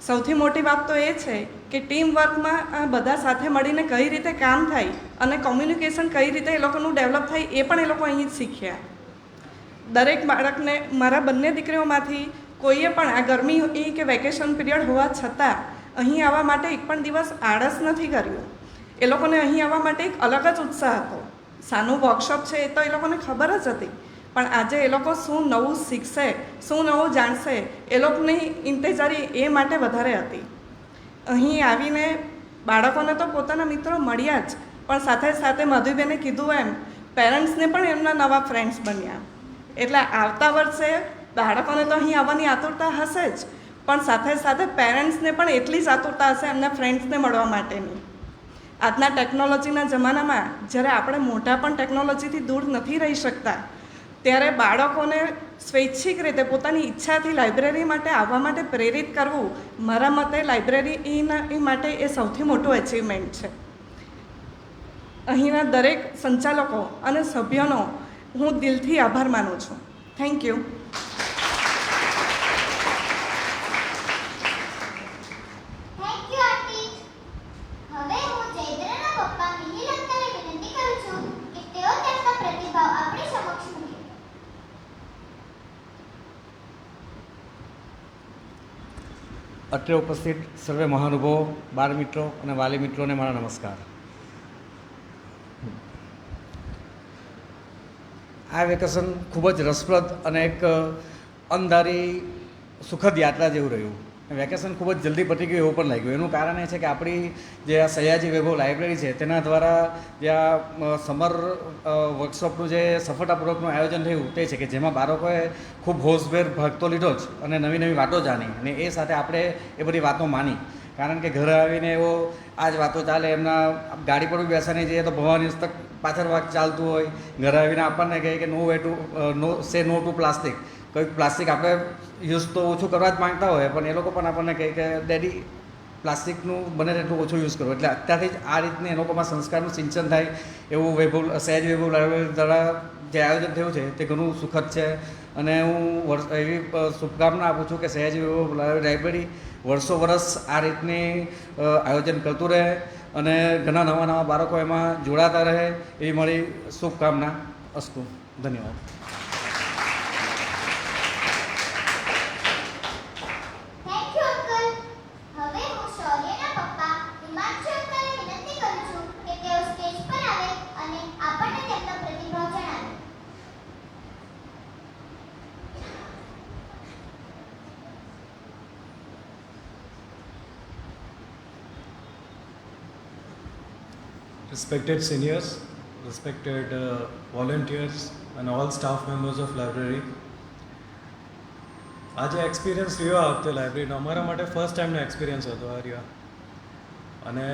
Speaker 8: સૌથી મોટી વાત તો એ છે કે ટીમ વર્કમાં આ બધા સાથે મળીને કઈ રીતે કામ થાય અને કોમ્યુનિકેશન કઈ રીતે એ લોકોનું ડેવલપ થાય એ પણ એ લોકો અહીં જ શીખ્યા. દરેક બાળકને, મારા બંને દીકરીઓમાંથી કોઈએ પણ આ ગરમી કે વેકેશન પીરિયડ હોવા છતાં અહીં આવવા માટે એક પણ દિવસ આળસ નથી કર્યું. એ લોકોને અહીં આવવા માટે એક અલગ જ ઉત્સાહ હતો. સાનું વર્કશોપ છે એ તો એ લોકોને ખબર જ હતી, પણ આજે એ લોકો શું નવું શીખશે, શું નવું જાણશે, એ લોકોની ઇંતજારી એ માટે વધારે હતી. અહીં આવીને બાળકોને તો પોતાના મિત્રો મળ્યા જ, પણ સાથે સાથે મધુબેને કીધું એમ પેરેન્ટ્સને પણ એમના નવા ફ્રેન્ડ્સ બન્યા. એટલે આવતા વર્ષે બાળકોને તો અહીં આવવાની આતુરતા હશે જ, પણ સાથે સાથે પેરેન્ટ્સને પણ એટલી જ આતુરતા હશે એમના ફ્રેન્ડ્સને મળવા માટેની. આજના ટેકનોલોજીના જમાનામાં જ્યારે આપણે મોટા પણ ટેકનોલોજીથી દૂર નથી રહી શકતા, ત્યારે બાળકોને સ્વૈચ્છિક રીતે પોતાની ઈચ્છાથી લાઇબ્રેરી માટે આવવા માટે પ્રેરિત કરવું, મારા મતે લાઇબ્રેરી માટે એ સૌથી મોટું એચિવમેન્ટ છે. અહીંના દરેક સંચાલકો અને સભ્યોનો હું દિલથી આભાર માનું છું. Thank you.
Speaker 1: થેન્ક યુ આંટી. હવે હું ચૈત્રના પપ્પા મિહિર અંકલને વિનંતી કરું છું કે તેઓ તેમનો પ્રતિભાવ આપણી સમક્ષ મૂકે.
Speaker 9: અત્રે ઉપસ્થિત સર્વે મહાનુભાવો, બાળ મિત્રો અને વાલી મિત્રોને મારા નમસ્કાર. આ વેકેશન ખૂબ જ રસપ્રદ અને એક અણધારી સુખદ યાત્રા જેવું રહ્યું. વેકેશન ખૂબ જ જલ્દી પતી ગયું એવું પણ લાગ્યું. એનું કારણ એ છે કે આપણી જે આ સયાજી વૈભવ લાઇબ્રેરી છે તેના દ્વારા જે આ સમર વર્કશોપનું જે સફળતાપૂર્વકનું આયોજન થયું તે છે કે જેમાં બાળકોએ ખૂબ હોશભેર ભાગ તો લીધો જ અને નવી નવી વાતો જાણી, અને એ સાથે આપણે એ બધી વાતો માની. કારણ કે ઘરે આવીને એવો આ જ વાતો ચાલે, એમના ગાડી પર બી બેસાડી જઈએ તો ભવાની પુસ્તક પાછળ વાક ચાલતું હોય. ઘરે આવીને આપણને કહે કે નો ટુ પ્લાસ્ટિક. કંઈક પ્લાસ્ટિક આપણે યુઝ તો ઓછું કરવા જ માંગતા હોય, પણ એ લોકો પણ આપણને કહે કે ડેડી પ્લાસ્ટિકનું બને તેટલું ઓછું યુઝ કરવું. એટલે અત્યારથી જ આ રીતની એ લોકોમાં સંસ્કારનું સિંચન થાય એવું સયાજ વૈભવ લાઇબ્રેરી દ્વારા જે આયોજન થયું છે તે ઘણું સુખદ છે. અને હું એવી શુભકામના આપું છું કે સયાજી વૈભવ લાઇબ્રેરી વર્ષો વર્ષ આ રીતની આયોજન કરતું રહે અને ઘણા નવા નવા બાળકો એમાં જોડાતા રહે એવી મારી શુભકામના. અસ્તુ. ધન્યવાદ.
Speaker 1: Thank you uncle. હવે હું શૌર્યના પપ્પા હિમાંશુ અંકલને વિનંતી કરું છું કે તેઓ સ્ટેજ પર આવે અને આપણને તેમનો પ્રતિભાવ જણાવે.
Speaker 10: Respected seniors, respected volunteers and all staff members of library. આજે એક્સપિરિયન્સ રહ્યો આ વખતે લાઇબ્રેરીનો અમારા માટે ફર્સ્ટ ટાઈમનો એક્સપિરિયન્સ હતો આ રહ્યો, અને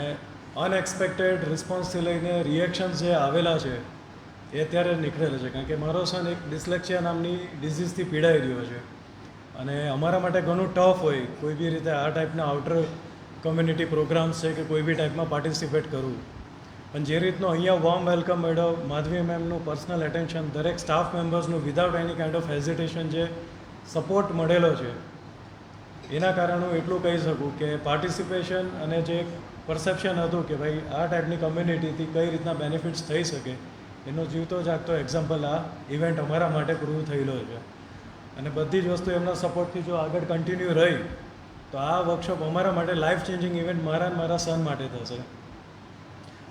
Speaker 10: અનએક્સપેક્ટેડ રિસ્પોન્સથી લઈને રિએક્શન્સ જે આવેલા છે એ અત્યારે નીકળેલા છે. કારણ કે મારો સન એક ડિસ્લેક્સિયા નામની ડિઝીઝથી પીડાઈ રહ્યો છે, અને અમારા માટે ઘણું ટફ હોય કોઈ બી રીતે આ ટાઈપના આઉટર કમ્યુનિટી પ્રોગ્રામ્સ છે કે કોઈ બી ટાઈપમાં પાર્ટિસિપેટ કરવું. પણ જે રીતનો અહીંયા વોર્મ વેલકમ મળ્યો, માધવી મેમનું પર્સનલ એટેન્શન, દરેક સ્ટાફ મેમ્બર્સનું without any kind of hesitation જે સપોર્ટ મળેલો છે, એના કારણે હું એટલું કહી શકું કે પાર્ટિસિપેશન અને જે પરસેપ્શન હતું કે ભાઈ આ ટાઈપની કમ્યુનિટીથી કઈ રીતના બેનિફિટ્સ થઈ શકે એનો જીવતો જાગતો એક્ઝામ્પલ આ ઇવેન્ટ અમારા માટે પ્રૂવ થયેલો છે. અને બધી જ વસ્તુ એમના સપોર્ટથી જો આગળ કન્ટિન્યુ રહી તો આ વર્કશોપ અમારા માટે લાઈફ ચેન્જિંગ ઇવેન્ટ મારા અને મારા સન માટે થશે.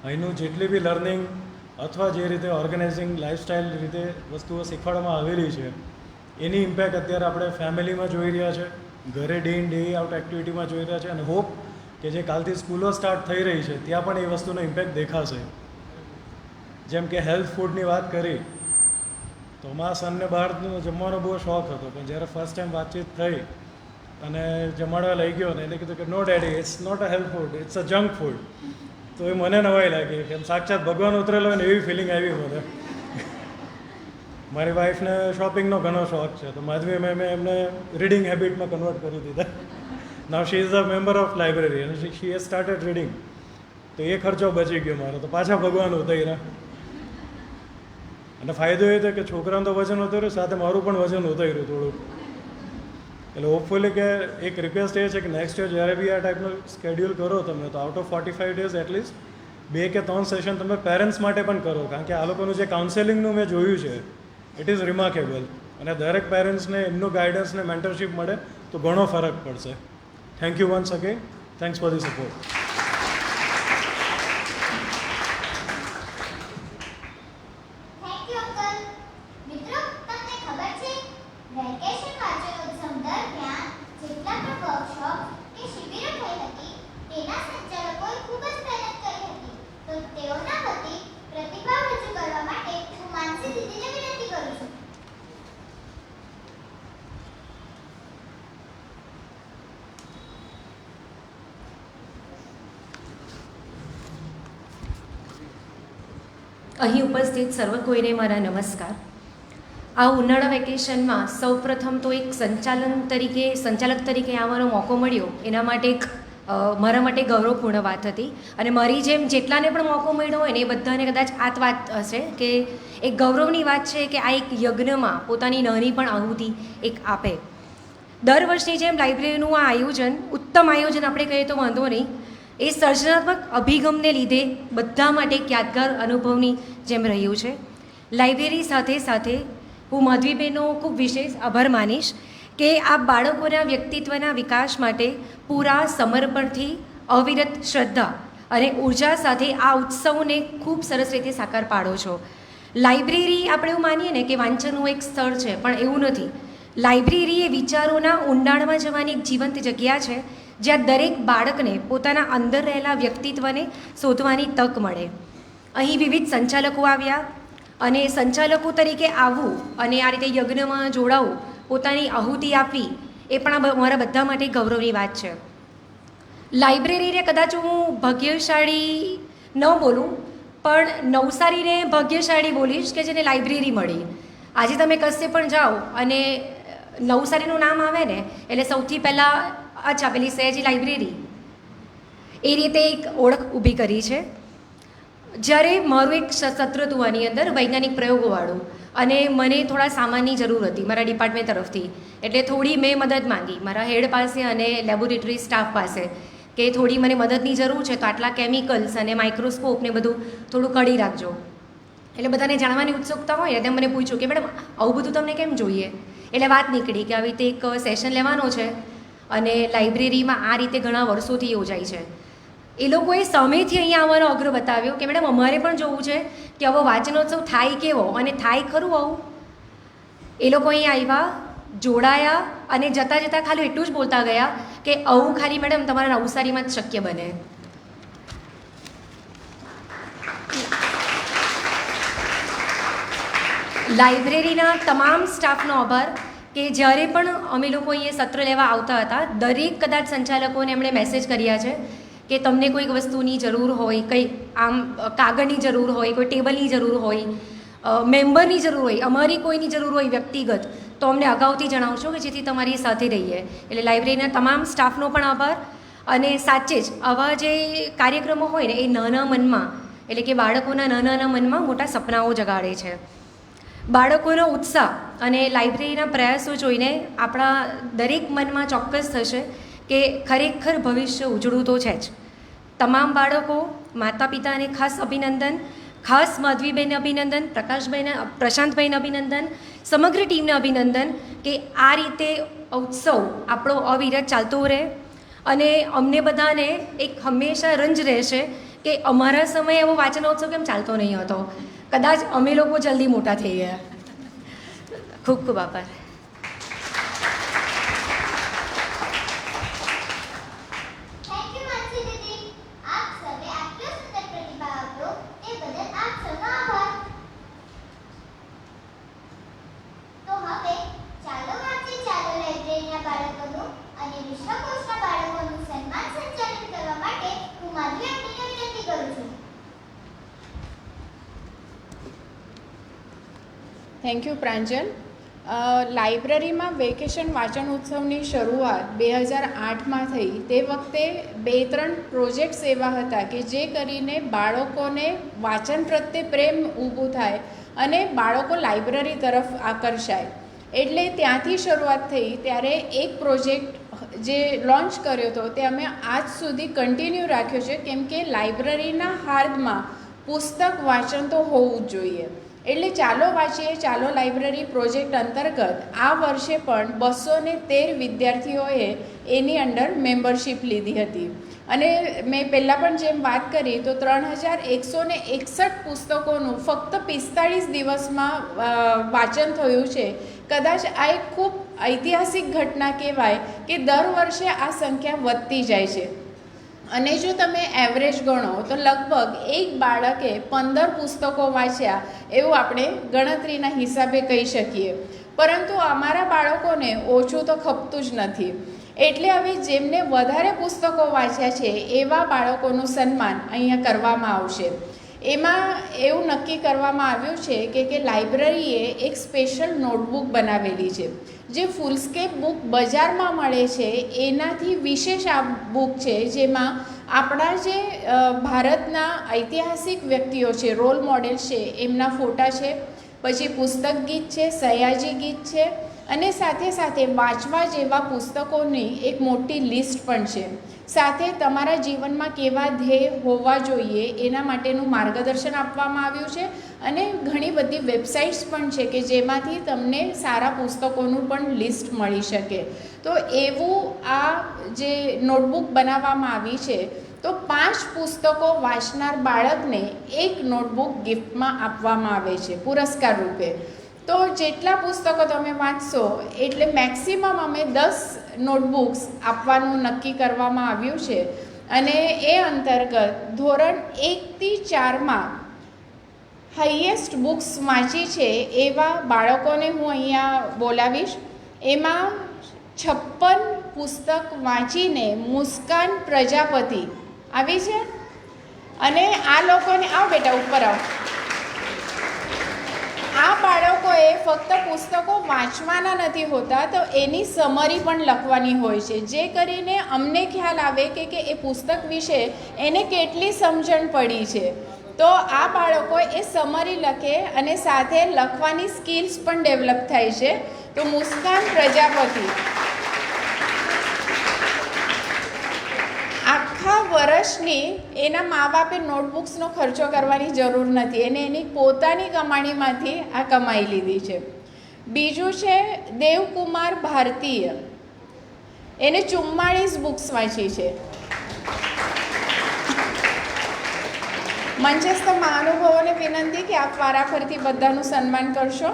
Speaker 10: અહીંનું જેટલી બી લર્નિંગ અથવા જે રીતે ઓર્ગેનાઇઝિંગ લાઈફસ્ટાઈલ રીતે વસ્તુઓ શીખવાડવામાં આવેલી છે એની ઇમ્પેક્ટ અત્યારે આપણે ફેમિલીમાં જોઈ રહ્યા છે, ઘરે ડે ઇન ડે આઉટ એક્ટિવિટીમાં જોઈ રહ્યા છે, અને હોપ કે જે કાલથી સ્કૂલો સ્ટાર્ટ થઈ રહી છે ત્યાં પણ એ વસ્તુનો ઇમ્પેક્ટ દેખાશે. જેમ કે હેલ્થ ફૂડની વાત કરી તો મારા સનને બહારનું જમવાનો બહુ શોખ હતો, પણ જ્યારે ફર્સ્ટ ટાઈમ વાતચીત થઈ અને જમાડવા લઈ ગયો ને એને કીધું કે no daddy, it's not a health food, it's a junk food. તો એ મને નવાઈ લાગી કે એમ સાક્ષાત ભગવાન ઉતરેલો હોય ને એવી ફિલિંગ આવી મને. મારી વાઈફને શોપિંગનો ઘણો શોખ છે, તો માધવી મેં એમને રીડિંગ હેબિટમાં કન્વર્ટ કરી દીધા. Now she is a member of library અને શી હેઝ સ્ટાર્ટેડ રીડિંગ. તો એ ખર્ચો બચી ગયો મારો, તો પાછા ભગવાન ઉતર્યા. અને ફાયદો એ થયો કે છોકરાનું તો વજન ઉતર્યું, સાથે મારું પણ વજન ઉતર્યું થોડુંક. એટલે હોપફુલી કે એક રિક્વેસ્ટ એ છે કે નેક્સ્ટ યર જ્યારે બી આ ટાઈપનું સ્કેડ્યુલ કરો તમે, તો આઉટ ઓફ 45 ડેઝ એટલીસ્ટ 2 કે 3 સેશન તમે પેરેન્ટ્સ માટે પણ કરો. કારણ કે આ લોકોનું જે કાઉન્સેલિંગનું મેં જોયું છે, ઇટ ઇઝ રિમાર્કેબલ. અને દરેક પેરેન્ટ્સને એમનું ગાઈડન્સ ને મેન્ટરશીપ મળે તો ઘણો ફરક પડશે. Thank you once again. Thanks for the support.
Speaker 1: Thank you uncle. મિત્રો, તમને ખબર છે વેકેશન વાચનોત્સવ દરમિયાન જેટલા પણ વર્કશોપ કે શિબિરો થઈ હતી તેના સંચાલકોએ ખૂબ જ મહેનત કરી હતી. તો તેઓના વતી પ્રતિભાવ રજૂ કરવા માટે હું માનસી દીદીને વિનંતી કરું છું.
Speaker 11: અહીં ઉપસ્થિત સર્વ કોઈને મારા નમસ્કાર. આ ઉનાળા વેકેશનમાં સૌપ્રથમ તો એક સંચાલક તરીકે આવવાનો મોકો મળ્યો, એના માટે એક મારા માટે ગૌરવપૂર્ણ વાત હતી. અને મારી જેમ જેટલાને પણ મોકો મળ્યો હોય ને એ બધાને કદાચ આ વાત હશે કે એક ગૌરવની વાત છે કે આ એક યજ્ઞમાં પોતાની નાની પણ આહુતિ એક આપે. દર વર્ષની જેમ લાઇબ્રેરીનું આ આયોજન, ઉત્તમ આયોજન આપણે કહીએ તો વાંધો નહીં, એ સર્જનાત્મક અભિગમને લીધે બધા માટે એક યાદગાર અનુભવની જેમ રહ્યું છે. લાઇબ્રેરી સાથે સાથે હું માધવીબેનનો ખૂબ વિશેષ આભાર માનીશ કે આ બાળકોના વ્યક્તિત્વના વિકાસ માટે પૂરા સમર્પણથી, અવિરત શ્રદ્ધા અને ઉર્જા સાથે આ ઉત્સવને ખૂબ સરસ રીતે સાકાર પાડો છો. લાઇબ્રેરી આપણે એવું માનીએ ને કે વાંચનનું એક સ્થળ છે, પણ એવું નથી. લાઇબ્રેરી એ વિચારોના ઊંડાણમાં જવાની એક જીવંત જગ્યા છે, જ્યાં દરેક બાળકને પોતાના અંદર રહેલા વ્યક્તિત્વને શોધવાની તક મળે. અહીં વિવિધ સંચાલકો આવ્યા અને સંચાલકો તરીકે આવવું અને આ રીતે યજ્ઞમાં જોડાવું, પોતાની આહુતિ આપવી, એ પણ મારા બધા માટે ગૌરવની વાત છે. લાઇબ્રેરીને કદાચ હું ભાગ્યશાળી ન બોલું, પણ નવસારીને ભાગ્યશાળી બોલીશ કે જેને લાઇબ્રેરી મળી. આજે તમે કશે પણ જાઓ અને નવસારીનું નામ આવે ને એટલે સૌથી પહેલાં અચ્છા પેલી સયાજી લાઇબ્રેરી, એ રીતે એક ઓળખ ઊભી કરી છે. જ્યારે મારું એક સત્ર હતું આની અંદર વૈજ્ઞાનિક પ્રયોગોવાળું, અને મને થોડા સામાનની જરૂર હતી મારા ડિપાર્ટમેન્ટ તરફથી, એટલે થોડી મેં મદદ માંગી મારા હેડ પાસે અને લેબોરેટરી સ્ટાફ પાસે કે થોડી મને મદદની જરૂર છે, તો આટલા કેમિકલ્સ અને માઇક્રોસ્કોપ ને બધું થોડું કાઢી રાખજો. એટલે બધાને જાણવાની ઉત્સુકતા હોય ને તેમ મને પૂછ્યું કે મેડમ આવું બધું તમને કેમ જોઈએ. એટલે વાત નીકળી કે આવી રીતે એક સેશન લેવાનો છે અને લાઇબ્રેરીમાં આ રીતે ઘણા વર્ષોથી યોજાય છે. એ લોકોએ સામેથી અહીંયા આવવાનો અગ્ર બતાવ્યો કે મેડમ અમારે પણ જોવું છે કે આવો વાચનોત્સવ થાય કેવો, અને થાય ખરું આવું. એ લોકો અહીંયા આવ્યા, જોડાયા અને જતાં જતાં ખાલી એટલું જ બોલતા ગયા કે આવું ખાલી મેડમ તમારા નવસારીમાં જ શક્ય બને. લાઇબ્રેરીના તમામ સ્ટાફનો આભાર કે જ્યારે પણ અમે લોકો અહીંયા સત્ર લેવા આવતા હતા, દરેક કદાચ સંચાલકોને એમણે મેસેજ કર્યા છે કે તમને કોઈક વસ્તુની જરૂર હોય, કંઈ આમ કાગળની જરૂર હોય, કોઈ ટેબલની જરૂર હોય, મેમ્બરની જરૂર હોય, અમારી કોઈની જરૂર હોય વ્યક્તિગત, તો અમને અગાઉથી જણાવશો કે જેથી તમારી સાથે રહીએ. એટલે લાઇબ્રેરીના તમામ સ્ટાફનો પણ આભાર. અને સાચે જ આવા જે કાર્યક્રમો હોય ને એ નાના મનમાં, એટલે કે બાળકોના નાના મનમાં મોટા સપનાઓ જગાડે છે. બાળકોનો ઉત્સાહ અને લાઇબ્રેરીના પ્રયાસો જોઈને આપણા દરેક મનમાં ચોક્કસ થશે કે ખરેખર ભવિષ્ય ઉજળું તો છે જ. તમામ બાળકો, માતા પિતાને ખાસ અભિનંદન, ખાસ માધવીબેનને અભિનંદન, પ્રશાંતભાઈને અભિનંદન, સમગ્ર ટીમને અભિનંદન કે આ રીતે ઉત્સવ આપણો અવિરત ચાલતો રહે. અને અમને બધાને એક હંમેશા રંજ રહેશે કે અમારા સમયે એવો વાચનોત્સવ કેમ ચાલતો નહીં હતો. કદાચ અમે લોકો જલ્દી મોટા થઈ ગયા. ખૂબ ખૂબ આભાર.
Speaker 1: થેન્ક યુ માનસી દીદી. આપ સર્વે આટલો સુંદર પ્રતિભાવ આપ્યો તે બદલ આપ સૌનો આભાર.
Speaker 4: Thank you Pranjal. લાઇબ્રેરીમાં વેકેશન વાંચન ઉત્સવની શરૂઆત 2008માં થઈ. તે વખતે 2-3 પ્રોજેક્ટ્સ એવા હતા કે જે કરીને બાળકોને વાંચન પ્રત્યે પ્રેમ ઊભું થાય અને બાળકો લાઇબ્રેરી તરફ આકર્ષાય. એટલે ત્યાંથી શરૂઆત થઈ. ત્યારે એક પ્રોજેક્ટ જે લોન્ચ કર્યો હતો તે અમે આજ સુધી કન્ટિન્યુ રાખ્યો છે, કેમ કે લાઇબ્રેરીના હાર્દમાં પુસ્તક વાંચન તો હોવું જ જોઈએ. એટલે ચાલો વાંચીએ ચાલો લાઇબ્રેરી પ્રોજેક્ટ અંતર્ગત આ વર્ષે પણ 213 વિદ્યાર્થીઓએ એની અંડર મેમ્બરશીપ લીધી હતી. અને મેં પહેલાં પણ જેમ વાત કરી તો 3161 પુસ્તકોનું ફક્ત 45 દિવસમાં વાંચન થયું છે. કદાચ આ એક ખૂબ ઐતિહાસિક ઘટના કહેવાય કે દર વર્ષે આ સંખ્યા વધતી જાય છે. અને જો તમે એવરેજ ગણો તો લગભગ એક બાળકે 15 પુસ્તકો વાંચ્યા એવું આપણે ગણતરીના હિસાબે કહી શકીએ. પરંતુ અમારા બાળકોને ઓછું તો ખપતું જ નથી. એટલે હવે જેમને વધારે પુસ્તકો વાંચ્યા છે એવા બાળકોનું સન્માન અહીંયા કરવામાં આવશે. એમાં એવું નક્કી કરવામાં આવ્યું છે કે લાઇબ્રેરીએ એક સ્પેશિયલ નોટબુક બનાવેલી છે જે ફૂલસ્કેપ બુક બજારમાં મળે છે એનાથી વિશેષ આ બુક છે, જેમાં આપણા જે ભારતના ઐતિહાસિક વ્યક્તિઓ છે, રોલ મોડેલ છે, એમના ફોટા છે, પછી પુસ્તક ગીત છે, સયાજી ગીત છે અને સાથે સાથે વાંચવા જેવા પુસ્તકોની એક મોટી લિસ્ટ પણ છે. સાથે તમારા જીવનમાં કેવા ધ્યેય હોવા જોઈએ એના માટેનું માર્ગદર્શન આપવામાં આવ્યું છે અને ઘણી બધી વેબસાઇટ્સ પણ છે કે જેમાંથી તમને સારા પુસ્તકોનું પણ લિસ્ટ મળી શકે. તો એવું આ જે નોટબુક બનાવવામાં આવી છે તો 5 પુસ્તકો વાંચનાર બાળકને એક નોટબુક ગિફ્ટમાં આપવામાં આવે છે પુરસ્કાર રૂપે. તો જેટલા પુસ્તકો તમે વાંચશો એટલે મેક્સિમમ અમે 10 નોટબુક્સ આપવાનું નક્કી કરવામાં આવ્યું છે. અને એ અંતર્ગત ધોરણ 1થી 4માં હાઈએસ્ટ બુક્સ વાંચી છે એવા બાળકોને હું અહીંયા બોલાવીશ. એમાં 56 પુસ્તક વાંચીને મુસ્કાન પ્રજાપતિ આવી છે. અને આ લોકોને આવો બેટા ઉપર આવો. આ બાળકોએ ફક્ત પુસ્તકો વાંચવાના નથી હોતા તો એની સમરી પણ લખવાની હોય છે, જે કરીને અમને ખ્યાલ આવે કે એ પુસ્તક વિશે એને કેટલી સમજણ પડી છે. તો આ બાળકો એ સમરી લખે અને સાથે લખવાની સ્કિલ્સ પણ ડેવલપ થાય છે. તો મુસ્કાન પ્રજાપતિ આખા વર્ષની એના મા બાપે નોટબુક્સનો ખર્ચો કરવાની જરૂર નથી, એને એની પોતાની કમાણીમાંથી આ કમાઈ લીધી છે. બીજું છે દેવકુમાર ભારતીય, એને 44 બુક્સ વાંચી છે. મંચસ્થ મહાનુભાવોને વિનંતી કે આપ વારાફરતી બધાનું સન્માન કરશો.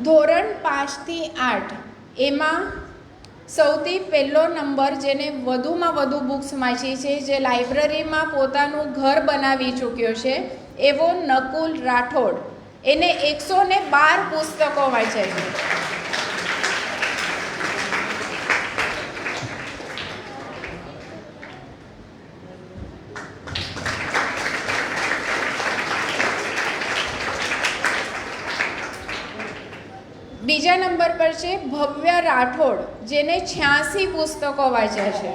Speaker 4: ધોરણ 5થી 8 એમાં સૌથી પહેલો નંબર જેને વધુમાં વધુ બુક્સ વાંચી છે, જે લાઇબ્રેરીમાં પોતાનું ઘર બનાવી ચૂક્યો છે એવો નકુલ રાઠોડ. એને 112 પુસ્તકો વાંચ્યા છે. બીજા નંબર પર છે ભવ્ય રાઠોડ, જેને 86 પુસ્તકો વાંચ્યા છે.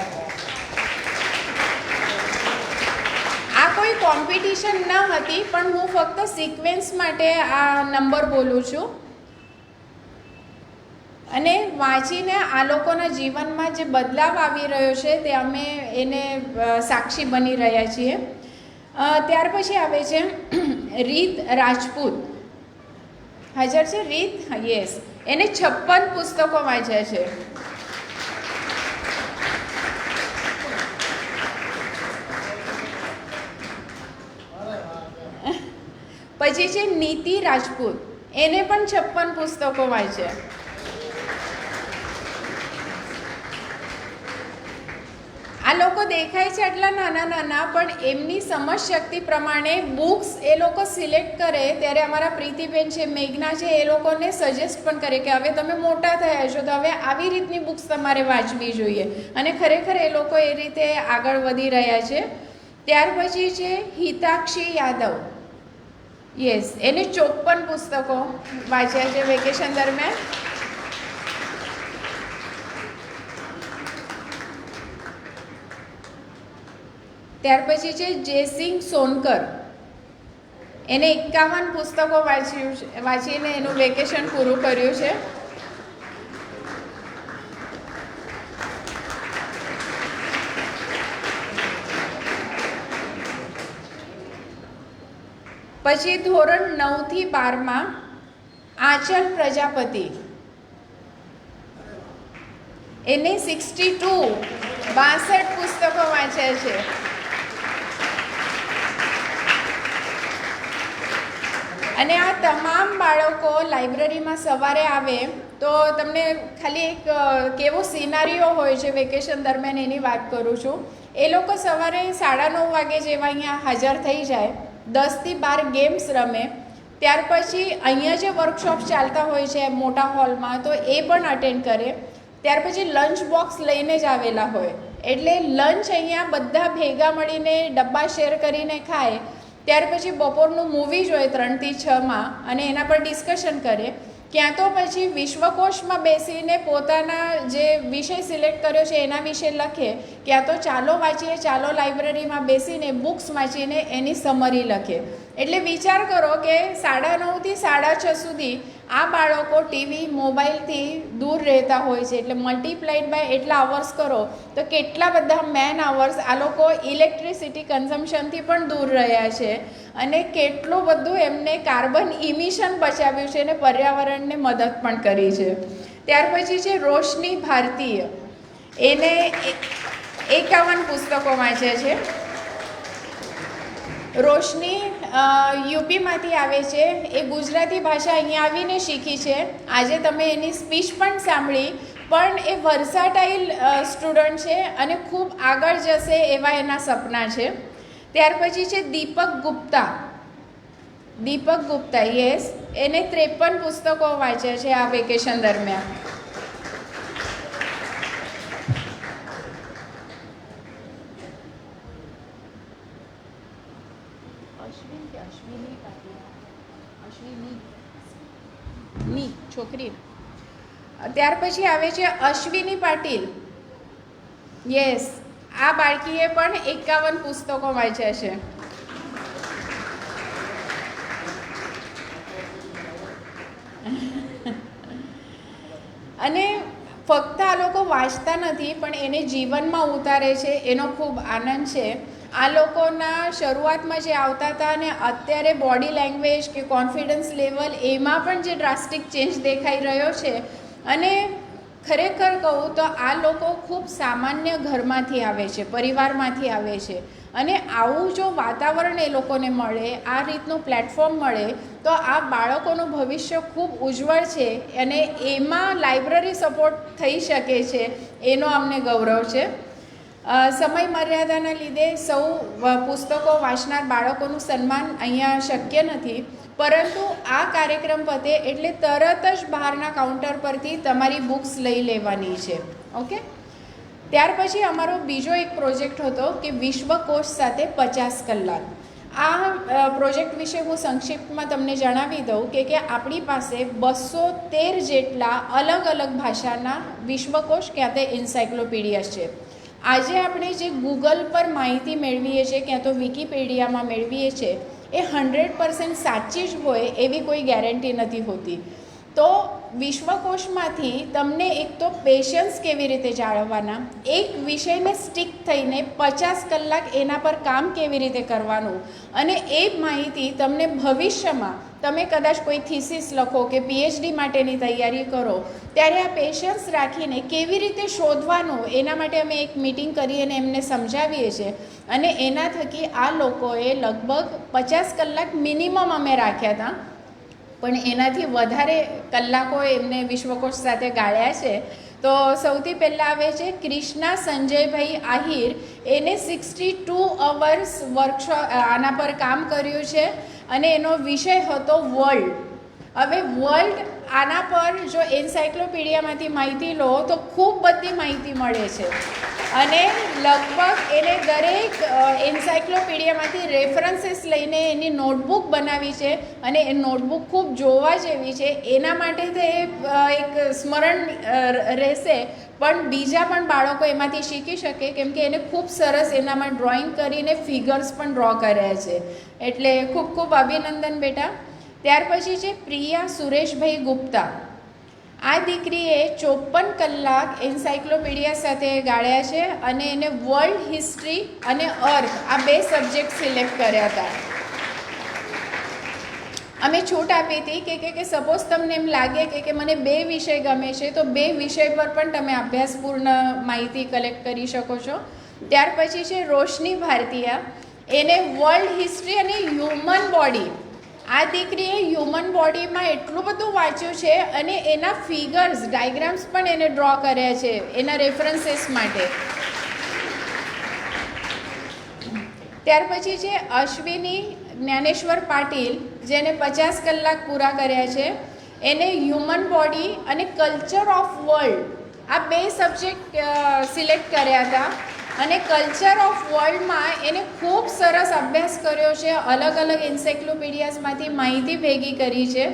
Speaker 4: આ કોઈ કોમ્પિટિશન ન હતી, પણ હું ફક્ત સિક્વન્સ માટે આ નંબર બોલું છું. અને વાંચીને આ લોકોના જીવનમાં જે બદલાવ આવી રહ્યો છે તે અમે એને સાક્ષી બની રહ્યા છીએ. ત્યાર પછી આવે છે રીત રાજપૂત. હાજર છે રીત? યસ. એને 56 પુસ્તકો વાંચ્યા છે. પછી છે નીતિ રાજપૂત, એને પણ 56 પુસ્તકો વાંચ્યા. આ લોકો દેખાય છે આટલા નાના નાના, પણ એમની સમજશક્તિ પ્રમાણે બુક્સ એ લોકો સિલેક્ટ કરે ત્યારે અમારા પ્રીતિબેન છે, મેઘના છે, એ લોકોને સજેસ્ટ પણ કરે કે હવે તમે મોટા થયા છો તો હવે આવી રીતની બુક્સ તમારે વાંચવી જોઈએ, અને ખરેખર એ લોકો એ રીતે આગળ વધી રહ્યા છે. ત્યાર પછી છે હિતાક્ષી યાદવ. યસ, એને 54 પુસ્તકો વાંચ્યા છે વેકેશન દરમિયાન. ત્યાર પછી છે જયસિંહ સોનકર. એને 51 પુસ્તકો વાંચીને એનું વેકેશન પૂરું કર્યું છે. પછી ધોરણ 9 થી 12 આંચલ પ્રજાપતિ. એને 62 પુસ્તકો વાંચ્યા છે. અને આ તમામ બાળકો લાઇબ્રેરીમાં સવારે આવે તો તમને ખાલી એક કેવો સિનારીઓ હોય છે વેકેશન દરમિયાન એની વાત કરું છું. એ લોકો સવારે 9:30 વાગે જેવા અહીંયા હાજર થઈ જાય, 10 થી 12 ગેમ્સ રમે, ત્યાર પછી અહીંયા જે વર્કશોપ ચાલતા હોય છે મોટા હોલમાં તો એ પણ અટેન્ડ કરે. ત્યાર પછી લંચ બોક્સ લઈને જ આવેલા હોય, એટલે લંચ અહીંયા બધા ભેગા મળીને ડબ્બા શેર કરીને ખાય. ત્યાર પછી બપોરનું મૂવી જોઈએ 3 થી 6 અને એના પર ડિસ્કશન કરે. ક્યાં તો પછી વિશ્વકોશમાં બેસીને પોતાના જે વિષય સિલેક્ટ કર્યો છે એના વિશે લખે, ક્યાં તો ચાલો વાંચીએ ચાલો લાઇબ્રેરીમાં બેસીને બુક્સ વાંચીને એની સમરી લખે. એટલે વિચાર કરો કે 9:30 થી 6:30 સુધી આ બાળકો ટીવી મોબાઈલથી દૂર રહેતા હોય છે, એટલે મલ્ટીપ્લાઇડ બાય એટલા અવર્સ કરો તો કેટલા બધા મેન અવર્સ આ લોકો ઇલેક્ટ્રિસિટી કન્ઝમ્પશનથી પણ દૂર રહ્યા છે, અને કેટલું બધું એમને કાર્બન ઇમિશન બચાવ્યું છે અને પર્યાવરણને મદદ પણ કરી છે. ત્યાર પછી છે રોશની ભારતીય. એને 51 પુસ્તકો વાંચ્યા છે. રોશની યુપીમાંથી આવે છે. એ ગુજરાતી ભાષા અહીંયા આવીને શીખી છે. આજે તમે એની સ્પીચ પણ સાંભળી, પણ એ વર્સાટાઇલ સ્ટુડન્ટ છે અને ખૂબ આગળ જશે એવા એના સપના છે. ત્યાર પછી છે દીપક ગુપ્તા. યસ, એને 53 પુસ્તકો વાંચ્યા છે આ વેકેશન દરમિયાન. અશ્વિની છોકરી. ત્યાર પછી આવે છે અશ્વિની પાટીલ. યસ, આ બાળકીએ પણ 51 પુસ્તકો વાંચ્યા છે. અને ફક્ત આ લોકો વાંચતા નથી પણ એને જીવનમાં ઉતારે છે, એનો ખૂબ આનંદ છે. આ લોકોના શરૂઆતમાં જે આવતા હતા અને અત્યારે બોડી લેંગ્વેજ કે કોન્ફિડન્સ લેવલ એમાં પણ જે ડ્રાસ્ટિક ચેન્જ દેખાઈ રહ્યો છે. અને ખરેખર કહું તો આ લોકો ખૂબ સામાન્ય ઘરમાંથી આવે છે, પરિવારમાંથી આવે છે, અને આવું જો વાતાવરણ એ લોકોને મળે, આ રીતનું પ્લેટફોર્મ મળે તો આ બાળકોનું ભવિષ્ય ખૂબ ઉજ્જવળ છે, અને એમાં લાઇબ્રેરી સપોર્ટ થઈ શકે છે એનો અમને ગૌરવ છે. સમય મર્યાદાના લીધે સૌ પુસ્તકો વાંચનાર બાળકોનું સન્માન અહીંયા શક્ય નથી, પરંતુ આ કાર્યક્રમ પતે એટલે તરત જ બહારના કાઉન્ટર પરથી તમારી બુક્સ લઈ લેવાની છે. ઓકે. ત્યાર પછી અમારો બીજો એક પ્રોજેક્ટ હતો કે વિશ્વકોશ સાથે 50 કલાક. આ પ્રોજેક્ટ વિશે હું સંક્ષિપ્તમાં તમને જણાવી દઉં કે આપણી પાસે 213 જેટલા અલગ અલગ ભાષાના વિશ્વકોશ ક્યાં તે એન્સાઇક્લોપીડિયા છે. આજે આપણે જે ગૂગલ પર માહિતી મેળવીએ છીએ ક્યાં તો વિકીપીડિયામાં મેળવીએ છીએ એ 100% સાચી જ હોય એવી કોઈ ગેરંટી નથી હોતી. તો વિશ્વકોશમાંથી તમને એક તો પેશન્સ કેવી રીતે જાળવવાના, એક વિષયને સ્ટિક થઈને 50 કલાક એના પર કામ કેવી રીતે કરવાનું, અને એ માહિતી તમને ભવિષ્યમાં તમે કદાચ કોઈ થીસીસ લખો કે પીએચડી માટેની તૈયારી કરો ત્યારે આ પેશન્સ રાખીને કેવી રીતે શોધવાનું એના માટે અમે એક મિટિંગ કરી અને એમને સમજાવીએ છીએ. અને એના થકી આ લોકોએ લગભગ 50 કલાક મિનિમમ અમે રાખ્યા હતા, પણ એનાથી વધારે કલાકો એમને વિશ્વકોશ સાથે ગાળ્યા છે. તો સૌથી પહેલાં આવે છે ક્રિષ્ના સંજયભાઈ આહિર. એને 62 અવર્સ વર્કશોપ આના પર કામ કર્યું છે અને એનો વિષય હતો વર્લ્ડ. હવે વર્લ્ડ આના પર જો એન્સાઇક્લોપીડિયામાંથી માહિતી લો તો ખૂબ બધી માહિતી મળે છે અને લગભગ એને દરેક એન્સાઇક્લોપીડિયામાંથી રેફરન્સીસ લઈને એની નોટબુક બનાવી છે અને એ નોટબુક ખૂબ જોવા જેવી છે. એના માટે તો એ એક સ્મરણ રહેશે, પણ બીજા પણ બાળકો એમાંથી શીખી શકે, કેમ કે એને ખૂબ સરસ એનામાં ડ્રોઈંગ કરીને ફિગર્સ પણ ડ્રો કર્યા છે. એટલે ખૂબ ખૂબ અભિનંદન બેટા. ત્યાર પછી છે પ્રિયા સુરેશભાઈ ગુપ્તા. આ દીકરીએ 54 કલાક એન્સાઇક્લોપીડિયા સાથે ગાળ્યા છે અને એને વર્લ્ડ હિસ્ટ્રી અને અર્થ આ 2 સબ્જેક્ટ સિલેક્ટ કર્યા હતા. અમે છૂટ આપી હતી કે સપોઝ તમને એમ લાગે કે મને 2 વિષય ગમે છે તો 2 વિષય પર પણ તમે અભ્યાસપૂર્ણ માહિતી કલેક્ટ કરી શકો છો. ત્યાર પછી છે રોશની ભારતીયા. એને વર્લ્ડ હિસ્ટ્રી અને હ્યુમન બોડી. આ દીકરીએ હ્યુમન બોડીમાં એટલું બધું વાંચ્યું છે અને એના ફિગર્સ ડાયગ્રામ્સ પણ એને ડ્રો કર્યા છે એના રેફરન્સીસ માટે. ત્યાર પછી છે અશ્વિની જ્ઞાનેશ્વર પાટીલ, જેને 50 કલાક પૂરા કર્યા છે. એને હ્યુમન બોડી અને કલ્ચર ઓફ વર્લ્ડ આ 2 સબ્જેક્ટ સિલેક્ટ કર્યા હતા અને કલ્ચર ઓફ વર્લ્ડમાં એને ખૂબ સરસ અભ્યાસ કર્યો છે. અલગ અલગ એન્સાઇક્લોપીડિયાઝમાંથી માહિતી ભેગી કરી છે.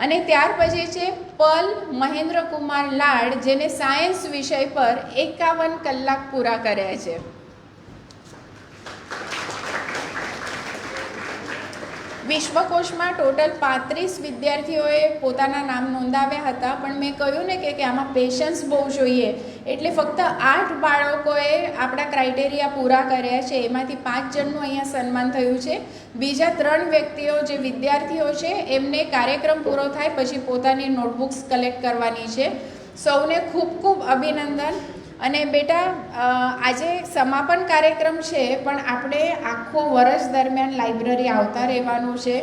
Speaker 4: અને ત્યાર પછી છે પલ મહેન્દ્રકુમાર લાડ, જેને સાયન્સ વિષય પર 51 કલાક પૂરા કર્યા છે. વિશ્વકોશમાં ટોટલ 35 વિદ્યાર્થીઓએ પોતાના નામ નોંધાવ્યા હતા, પણ મેં કહ્યું ને કે આમાં પેશન્સ બહુ જોઈએ, એટલે ફક્ત 8 બાળકોએ આપણા ક્રાઇટેરિયા પૂરા કર્યા છે. એમાંથી 5 જણનું અહીંયા સન્માન થયું છે. બીજા 3 વ્યક્તિઓ જે વિદ્યાર્થીઓ છે એમને કાર્યક્રમ પૂરો થાય પછી પોતાની નોટબુક્સ કલેક્ટ કરવાની છે. સૌને ખૂબ ખૂબ અભિનંદન. અને બેટા આજે સમાપન કાર્યક્રમ છે, પણ આપણે આખો વર્ષ દરમિયાન લાઇબ્રેરી આવતા રહેવાનું છે.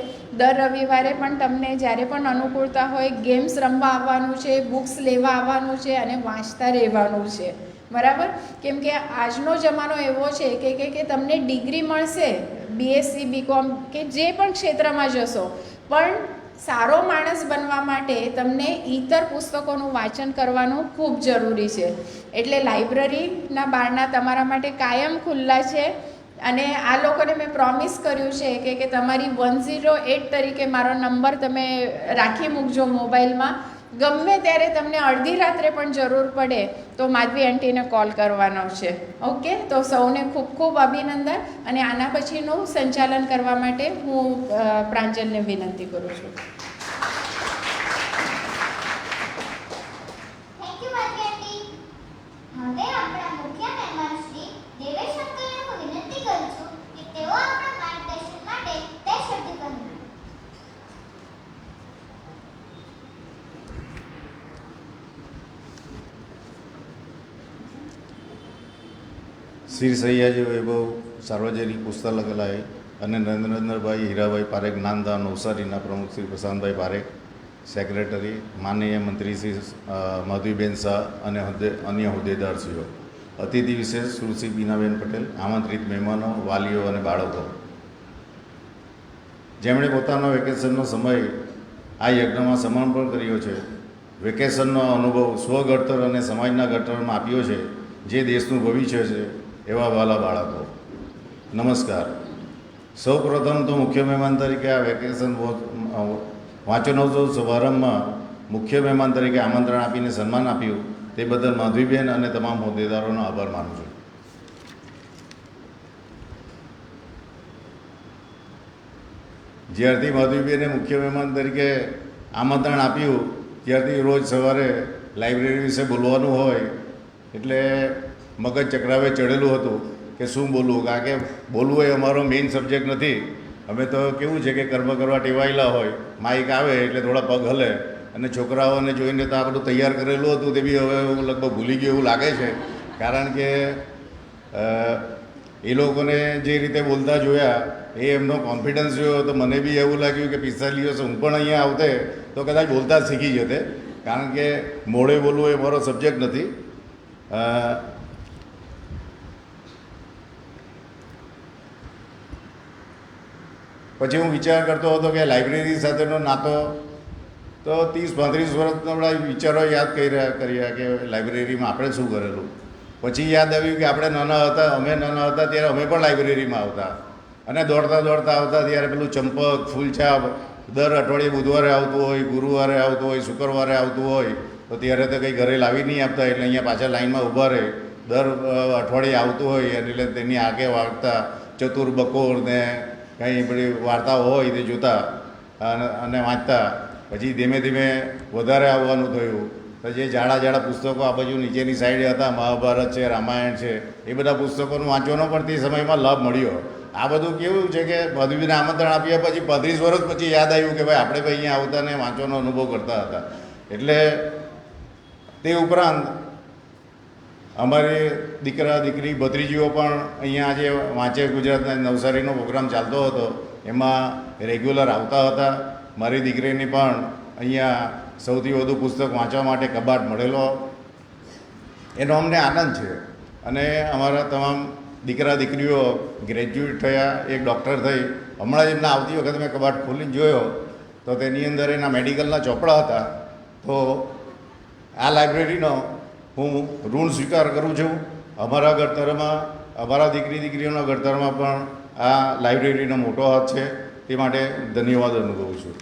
Speaker 4: દર રવિવારે પણ તમને જ્યારે પણ અનુકૂળતા હોય ગેમ્સ રમવા આવવાનું છે, બુક્સ લેવા આવવાનું છે અને વાંચતા રહેવાનું છે, બરાબર? કેમ કે આજનો જમાનો એવો છે કે તમને ડિગ્રી મળશે BSc BCom કે જે પણ ક્ષેત્રમાં જશો, પણ સારો માણસ બનવા માટે તમને ઇતર પુસ્તકોનું વાંચન કરવાનું ખૂબ જરૂરી છે. એટલે લાઇબ્રેરીના બારણા તમારા માટે કાયમ ખુલ્લા છે. અને આ લોકોને મેં પ્રોમિસ કર્યું છે કે તમારી 108 તરીકે મારો નંબર તમે રાખી મૂકજો મોબાઈલમાં. ગમે ત્યારે તમને અડધી રાત્રે પણ જરૂર પડે તો માધવી આંટીને કોલ કરવાનો છે. ઓકે, તો સૌને ખૂબ ખૂબ અભિનંદન. અને આના પછીનું સંચાલન કરવા માટે હું પ્રાંજલને વિનંતી કરું છું.
Speaker 1: થેન્ક યુ માધવી આંટી. હવે આપણા મુખ્ય મહેમાન શ્રી દેવેશ અંકલને હું વિનંતી કરું છું કે તેઓ આપણા માર્ગદર્શન માટે 2 શબ્દ કહે.
Speaker 12: શ્રી સયાજી વૈભવ સાર્વજનિક પુસ્તકાલય અને નરેન્દ્રભાઈ હીરાભાઈ પારેખ જ્ઞાનદાન નવસારીના પ્રમુખ શ્રી પ્રશાંતભાઈ પારેખ, સેક્રેટરી માનનીય મંત્રી શ્રી માધવીબેન શાહ અને અન્ય હોદ્દેદારશ્રીઓ, અતિથિ વિશેષ સુશ્રી બીનાબેન પટેલ, આમંત્રિત મહેમાનો, વાલીઓ અને બાળકો, જેમણે પોતાનો વેકેશનનો સમય આ યજ્ઞમાં સમર્પણ કર્યો છે. વેકેશનનો અનુભવ સ્વઘડતર અને સમાજના ઘડતરમાં આપ્યો છે, જે દેશનું ભવિષ્ય છે. એવા વાલા બાળકો, નમસ્કાર. સૌ પ્રથમ તો મુખ્ય મહેમાન તરીકે આ વેકેશન વાંચનોત્સવ શુભારંભમાં મુખ્ય મહેમાન તરીકે આમંત્રણ આપીને સન્માન આપ્યું તે બદલ માધવીબેન અને તમામ હોદ્દેદારોનો આભાર માનું છું. જ્યારથી માધવીબેને મુખ્ય મહેમાન તરીકે આમંત્રણ આપ્યું ત્યારથી રોજ સવારે લાઇબ્રેરી વિશે બોલવાનું હોય એટલે મગજ ચક્રાવે ચડેલું હતું કે શું બોલવું, કારણ કે બોલવું એ અમારો મેઇન સબ્જેક્ટ નથી. અમે તો કેવું છે કે કર્મ કરવા ટેવાયેલા હોય, માઇક આવે એટલે થોડા પગ હલે, અને છોકરાઓને જોઈને તો આ બધું તૈયાર કરેલું હતું તે બી હવે હું લગભગ ભૂલી ગયો એવું લાગે છે. કારણ કે એ લોકોને જે રીતે બોલતા જોયા એ એમનો કોન્ફિડન્સ જોયો તો મને બી એવું લાગ્યું કે 45 વર્ષ હું પણ અહીંયા આવતે તો કદાચ બોલતા જ શીખી જતે. કારણ કે મોડે બોલવું એ મારો સબ્જેક્ટ નથી. પછી હું વિચાર કરતો હતો કે લાઇબ્રેરી સાથેનો નાતો તો 30-35 વર્ષના બધા વિચારો યાદ કર્યા કે લાઇબ્રેરીમાં આપણે શું કરેલું. પછી યાદ આવ્યું કે આપણે નાના હતા, અમે નાના હતા ત્યારે અમે પણ લાઇબ્રેરીમાં આવતા અને દોડતા આવતા ત્યારે પેલું ચંપક, ફૂલછાપ દર અઠવાડિયે બુધવારે આવતું હોય, ગુરુવારે આવતું હોય, શુક્રવારે આવતું હોય તો ત્યારે તો કંઈ ઘરે લાવી નહીં આપતા, એટલે અહીંયા પાછા લાઈનમાં ઊભા રહે. દર અઠવાડિયે આવતું હોય એટલે તેની આગે વાગતા ચતુર બકોર ને કંઈ બધી વાર્તાઓ હોય તે જોતા અને વાંચતા. પછી ધીમે ધીમે વધારે આવવાનું થયું. તો જે જાડા પુસ્તકો આ બાજુ નીચેની સાઈડે હતા, મહાભારત છે, રામાયણ છે, એ બધા પુસ્તકોનું વાંચવાનો પણ તે સમયમાં લાભ મળ્યો. આ બધું કેવું છે કે પદવીને આમંત્રણ આપ્યા પછી 35 વર્ષ પછી યાદ આવ્યું કે ભાઈ આપણે ભાઈ અહીંયા આવતા ને વાંચવાનો અનુભવ કરતા હતા. એટલે તે ઉપરાંત અમારી દીકરા દીકરી ભત્રીજીઓ પણ અહીંયા જે વાંચે ગુજરાતના નવસારીનો પ્રોગ્રામ ચાલતો હતો એમાં રેગ્યુલર આવતા હતા. મારી દીકરીને પણ અહીંયા સૌથી વધુ પુસ્તક વાંચવા માટે કબાટ મળેલો, એનો અમને આનંદ છે. અને અમારા તમામ દીકરા દીકરીઓ ગ્રેજ્યુએટ થયા, એક ડૉક્ટર થઈ. હમણાં જ એમના આવતી વખતે મેં કબાટ ખોલીને જોયો તો તેની અંદર એના મેડિકલના ચોપડા હતા. તો આ લાઇબ્રેરીનો હું ઋણ સ્વીકાર કરું છું. અમારા ઘડતરમાં, અમારા દીકરીઓના ઘડતરમાં પણ આ લાઇબ્રેરીનો મોટો હાથ છે. તે માટે ધન્યવાદ અનુભવું છું.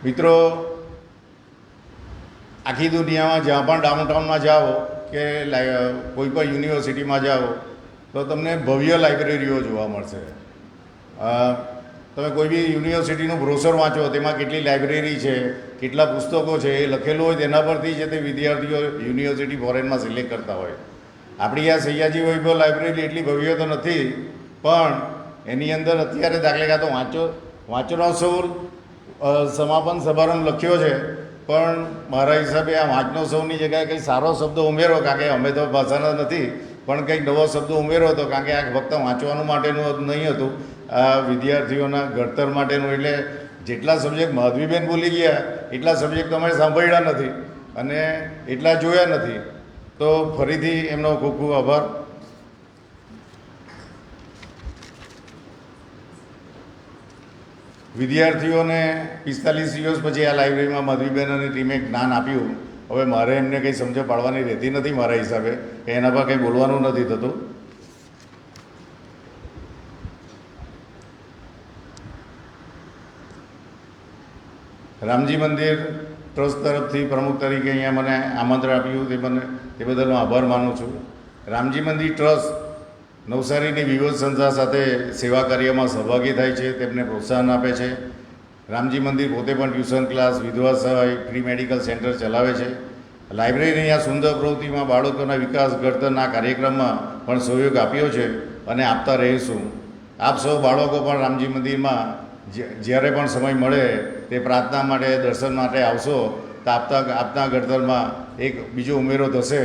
Speaker 12: મિત્રો, આખી દુનિયામાં જ્યાં પણ ડાઉનટાઉનમાં જાઓ કે કોઈ પણ યુનિવર્સિટીમાં જાઓ તો તમને ભવ્ય લાઇબ્રેરીઓ જોવા મળશે. તમે કોઈ બી યુનિવર્સિટીનું બ્રોશર વાંચો, તેમાં કેટલી લાઇબ્રેરી છે, કેટલા પુસ્તકો છે એ લખેલું હોય, તેના પરથી છે તે વિદ્યાર્થીઓ યુનિવર્સિટી ફોરેનમાં સિલેક્ટ કરતા હોય. આપણી આ સયાજી વૈભવ લાઇબ્રેરી એટલી ભવ્ય તો નથી, પણ એની અંદર અત્યારે દાખલે કાં તો વાંચનોત્સવ સમાપન સમારંભ લખ્યો છે, પણ મારા હિસાબે આ વાંચનોત્સવની જગ્યાએ કંઈ સારો શબ્દ ઉમેરો, કારણ કે અમે તો ભાષાના નથી, પણ કંઈક નવો શબ્દ ઉમેરો હતો, કારણ કે આ ફક્ત વાંચવાનું માટેનું નહીં હતું, આ વિદ્યાર્થીઓના ઘડતર માટેનું. એટલે જેટલા સબ્જેક્ટ માધવીબેન બોલી ગયા એટલા સબ્જેક્ટ અમે સાંભળ્યા નથી અને એટલા જોયા નથી. તો ફરીથી એમનો ખૂબ ખૂબ આભાર. વિદ્યાર્થીઓને 45 દિવસ પછી આ લાઇબ્રેરીમાં માધવીબેન અને ટીમે જ્ઞાન આપ્યું. હવે મારે એમને કંઈ સમજ પાડવાની રહેતી નથી મારા હિસાબે, કે એના પર કંઈ બોલવાનું નથી થતું. રામજી મંદિર ટ્રસ્ટ તરફથી પ્રમુખ તરીકે અહીંયા મને આમંત્રણ આપ્યું તે બદલ હું આભાર માનું છું. રામજી મંદિર ટ્રસ્ટ નવસારીની વિવિધ સંસ્થા સાથે સેવા કાર્યમાં સહભાગી થાય છે, તેમને પ્રોત્સાહન આપે છે. રામજી મંદિર પોતે પણ ટ્યુશન ક્લાસ, વિધવા સહાય, ફ્રી મેડિકલ સેન્ટર ચલાવે છે. લાઇબ્રેરીની આ સુંદર પ્રવૃત્તિમાં બાળકોના વિકાસ ઘડતરના કાર્યક્રમમાં પણ સહયોગ આપ્યો છે અને આપતા રહીશું. આપ સૌ બાળકો પણ રામજી મંદિરમાં જ્યારે પણ સમય મળે તે પ્રાર્થના માટે, દર્શન માટે આવશો તો આપના ઘડતરમાં એક બીજો ઉમેરો થશે.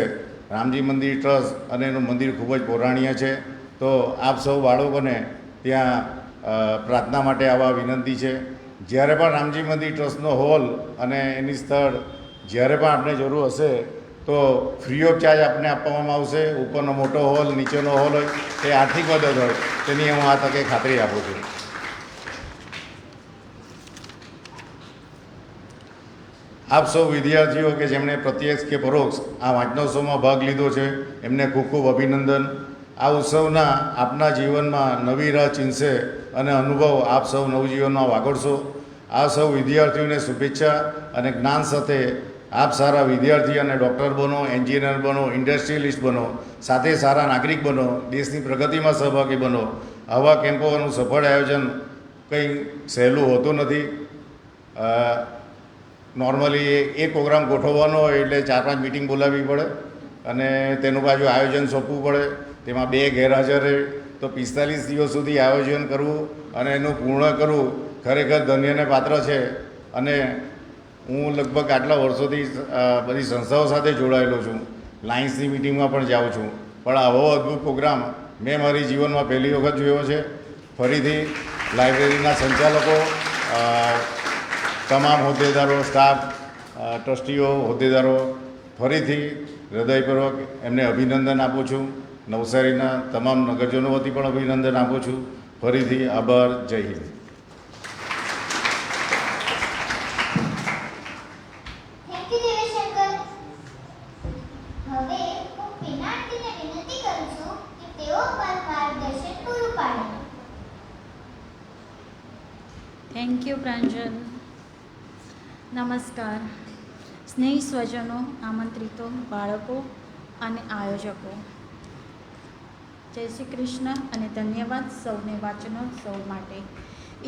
Speaker 12: રામજી મંદિર ટ્રસ્ટ અને એનું મંદિર ખૂબ જ પૌરાણિક છે. તો આપ સૌ બાળકોને ત્યાં પ્રાર્થના માટે આવવા વિનંતી છે. જ્યારે પણ રામજી મંદિર ટ્રસ્ટનો હોલ અને એની સ્થળ જ્યારે પણ આપને જરૂર હશે તો ફ્રી ઓફ ચાર્જ આપને આપવામાં આવશે. ઉપરનો મોટો હોલ, નીચેનો હોલ હોય, તે આર્થિક મદદ હોય તેની હું આ તકે ખાતરી આપું છું. આપ સૌ વિદ્યાર્થીઓ કે જેમણે પ્રત્યક્ષ કે પરોક્ષ આ વાંચનોત્સવમાં ભાગ લીધો છે એમને ખૂબ ખૂબ અભિનંદન. આ ઉત્સવના આપના જીવનમાં નવી રાહ ચીંધશે અને અનુભવ આપ સૌ નવજીવનમાં વાગડશો. આ સૌ વિદ્યાર્થીઓને શુભેચ્છા અને જ્ઞાન સાથે આપ સારા વિદ્યાર્થી અને ડૉક્ટર બનો, એન્જિનિયર બનો, ઇન્ડસ્ટ્રીયલિસ્ટ બનો, સાથે સારા નાગરિક બનો, દેશની પ્રગતિમાં સહભાગી બનો. આવા કેમ્પોનું સફળ આયોજન કંઈ સહેલું હોતું નથી. નોર્મલી એક પ્રોગ્રામ ગોઠવવાનો હોય એટલે 4-5 મિટિંગ બોલાવવી પડે અને તેનું પાછું આયોજન સોંપવું પડે. તેમાં 2 ગેરહાજર રહે તો 45 દિવસ સુધી આયોજન કરવું અને એનું પૂર્ણ કરવું ખરેખર ધન્યને પાત્ર છે. અને હું લગભગ આટલા વર્ષોથી બધી સંસ્થાઓ સાથે જોડાયેલો છું, લાયન્સની મિટિંગમાં પણ જાઉં છું, પણ આવો અદ્ભુત પ્રોગ્રામ મેં મારી જીવનમાં પહેલી વખત જોયો છે. ફરીથી લાઇબ્રેરીના સંચાલકો, તમામ હોદ્દેદારો, સ્ટાફ, ટ્રસ્ટીઓ, હોદ્દેદારો ફરીથી હૃદયપૂર્વક એમને અભિનંદન આપું છું. નવસારીના તમામ નગરજનો વતી પણ અભિનંદન આપું છું. ફરીથી આભાર. જય હિન્દ.
Speaker 1: Thank you દેવેશંકર. હવે હું પિનાકીને વિનંતી કરું છું કે તેઓ પર માર્ગદર્શન પૂરું પાડે.
Speaker 13: Thank you Pranjal. નમસ્કાર સ્નેહી સ્વજનો, આમંત્રિતો, બાળકો અને આયોજકો, જય શ્રી કૃષ્ણ અને ધન્યવાદ સૌને વાચનોત્સવ માટે.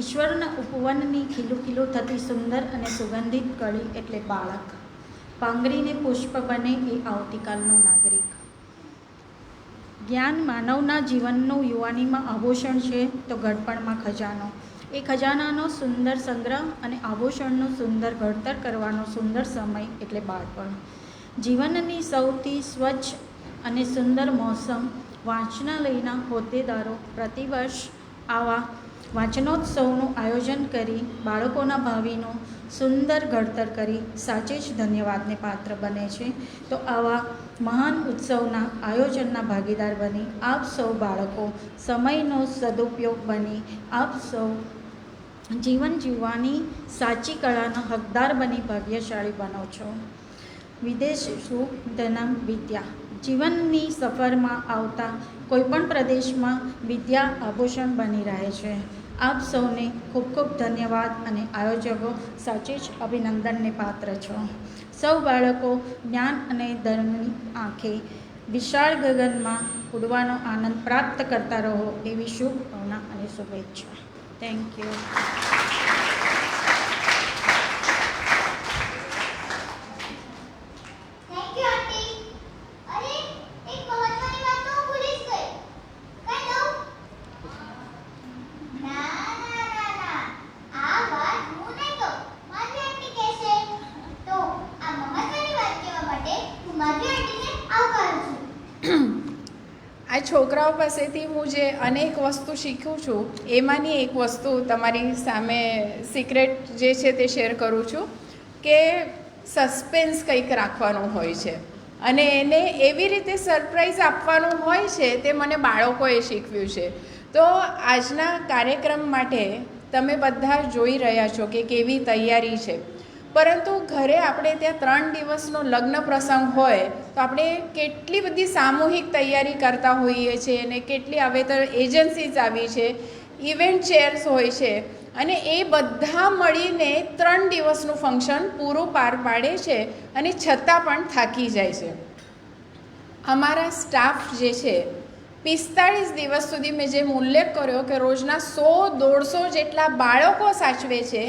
Speaker 13: ઈશ્વરના ઉપવનની ખીલું થતી સુંદર અને સુગંધિત કળી એટલે બાળક. પાંગરીને પુષ્પ બને એ આવતીકાલનો નાગરિક. જ્ઞાન માનવના જીવનનું યુવાનીમાં આભૂષણ છે તો ઘડપણમાં ખજાનો. એ ખજાનાનો સુંદર સંગ્રહ અને આભૂષણનું સુંદર ઘડતર કરવાનો સુંદર સમય એટલે બાળપણ. જીવનની સૌથી સ્વચ્છ અને સુંદર મોસમ. વાંચનાલયના હોદ્દેદારો પ્રતિવર્ષ આવા વાંચનોત્સવનું આયોજન કરી બાળકોના ભાવિનું સુંદર ઘડતર કરી સાચે જ ધન્યવાદને પાત્ર બને છે. તો આવા મહાન ઉત્સવના આયોજનના ભાગીદાર બની આપ સૌ બાળકો સમયનો સદુપયોગ બની આપ સૌ જીવન જીવવાની સાચી કળાના હકદાર બની ભાગ્યશાળી બનો છો. વિદેશુ ધનમ વિદ્યા. જીવનની સફરમાં આવતા કોઈપણ પ્રદેશમાં વિદ્યા આભૂષણ બની રહે છે. આપ સૌને ખૂબ ખૂબ ધન્યવાદ અને આયોજકો સાચે જ અભિનંદનને પાત્ર છો. સૌ બાળકો જ્ઞાન અને ધર્મની આંખે વિશાળ ગગનમાં ઉડવાનો આનંદ પ્રાપ્ત કરતા રહો એવી શુભભાવના અને શુભેચ્છા. Thank you.
Speaker 1: થેન્ક યુ આંટી. અરે એક મહત્વની વાત તો હું ભૂલી જ ગઈ. કઈ દઉં? ના. આ વાત હું નહીં કહું, માધવી આંટી કહેશે. તો આ મહત્વની વાત કહેવા માટે હું માધવી આંટીને આવકારું છું.
Speaker 4: આ છોકરાઓ પાસેથી હું જે અનેક વસ્તુ શીખું છું એમાંની એક વસ્તુ તમારી સામે સિક્રેટ જે છે તે શેર કરું છું કે સસ્પેન્સ કંઈક રાખવાનું હોય છે અને એને એવી રીતે સરપ્રાઈઝ આપવાનું હોય છે તે મને બાળકોએ શીખવ્યું છે. તો આજના કાર્યક્રમ માટે તમે બધા જોઈ રહ્યા છો કે કેવી તૈયારી છે. પરંતુ ઘરે આપણે ત્યાં 3 દિવસનો લગ્ન પ્રસંગ હોય તો આપણે કેટલી બધી સામૂહિક તૈયારી કરતા હોઈએ છીએ અને કેટલી હવે તો એજન્સીઝ આવી છે, ઇવેન્ટ ચેર્સ હોય છે અને એ બધા મળીને 3 દિવસનું ફંક્શન પૂરું પાર પાડે છે અને છતાં પણ થાકી જાય છે. અમારા સ્ટાફ જે છે 45 દિવસ સુધી મેં જેમ ઉલ્લેખ કર્યો કે રોજના 100-150 જેટલા બાળકો સાચવે છે.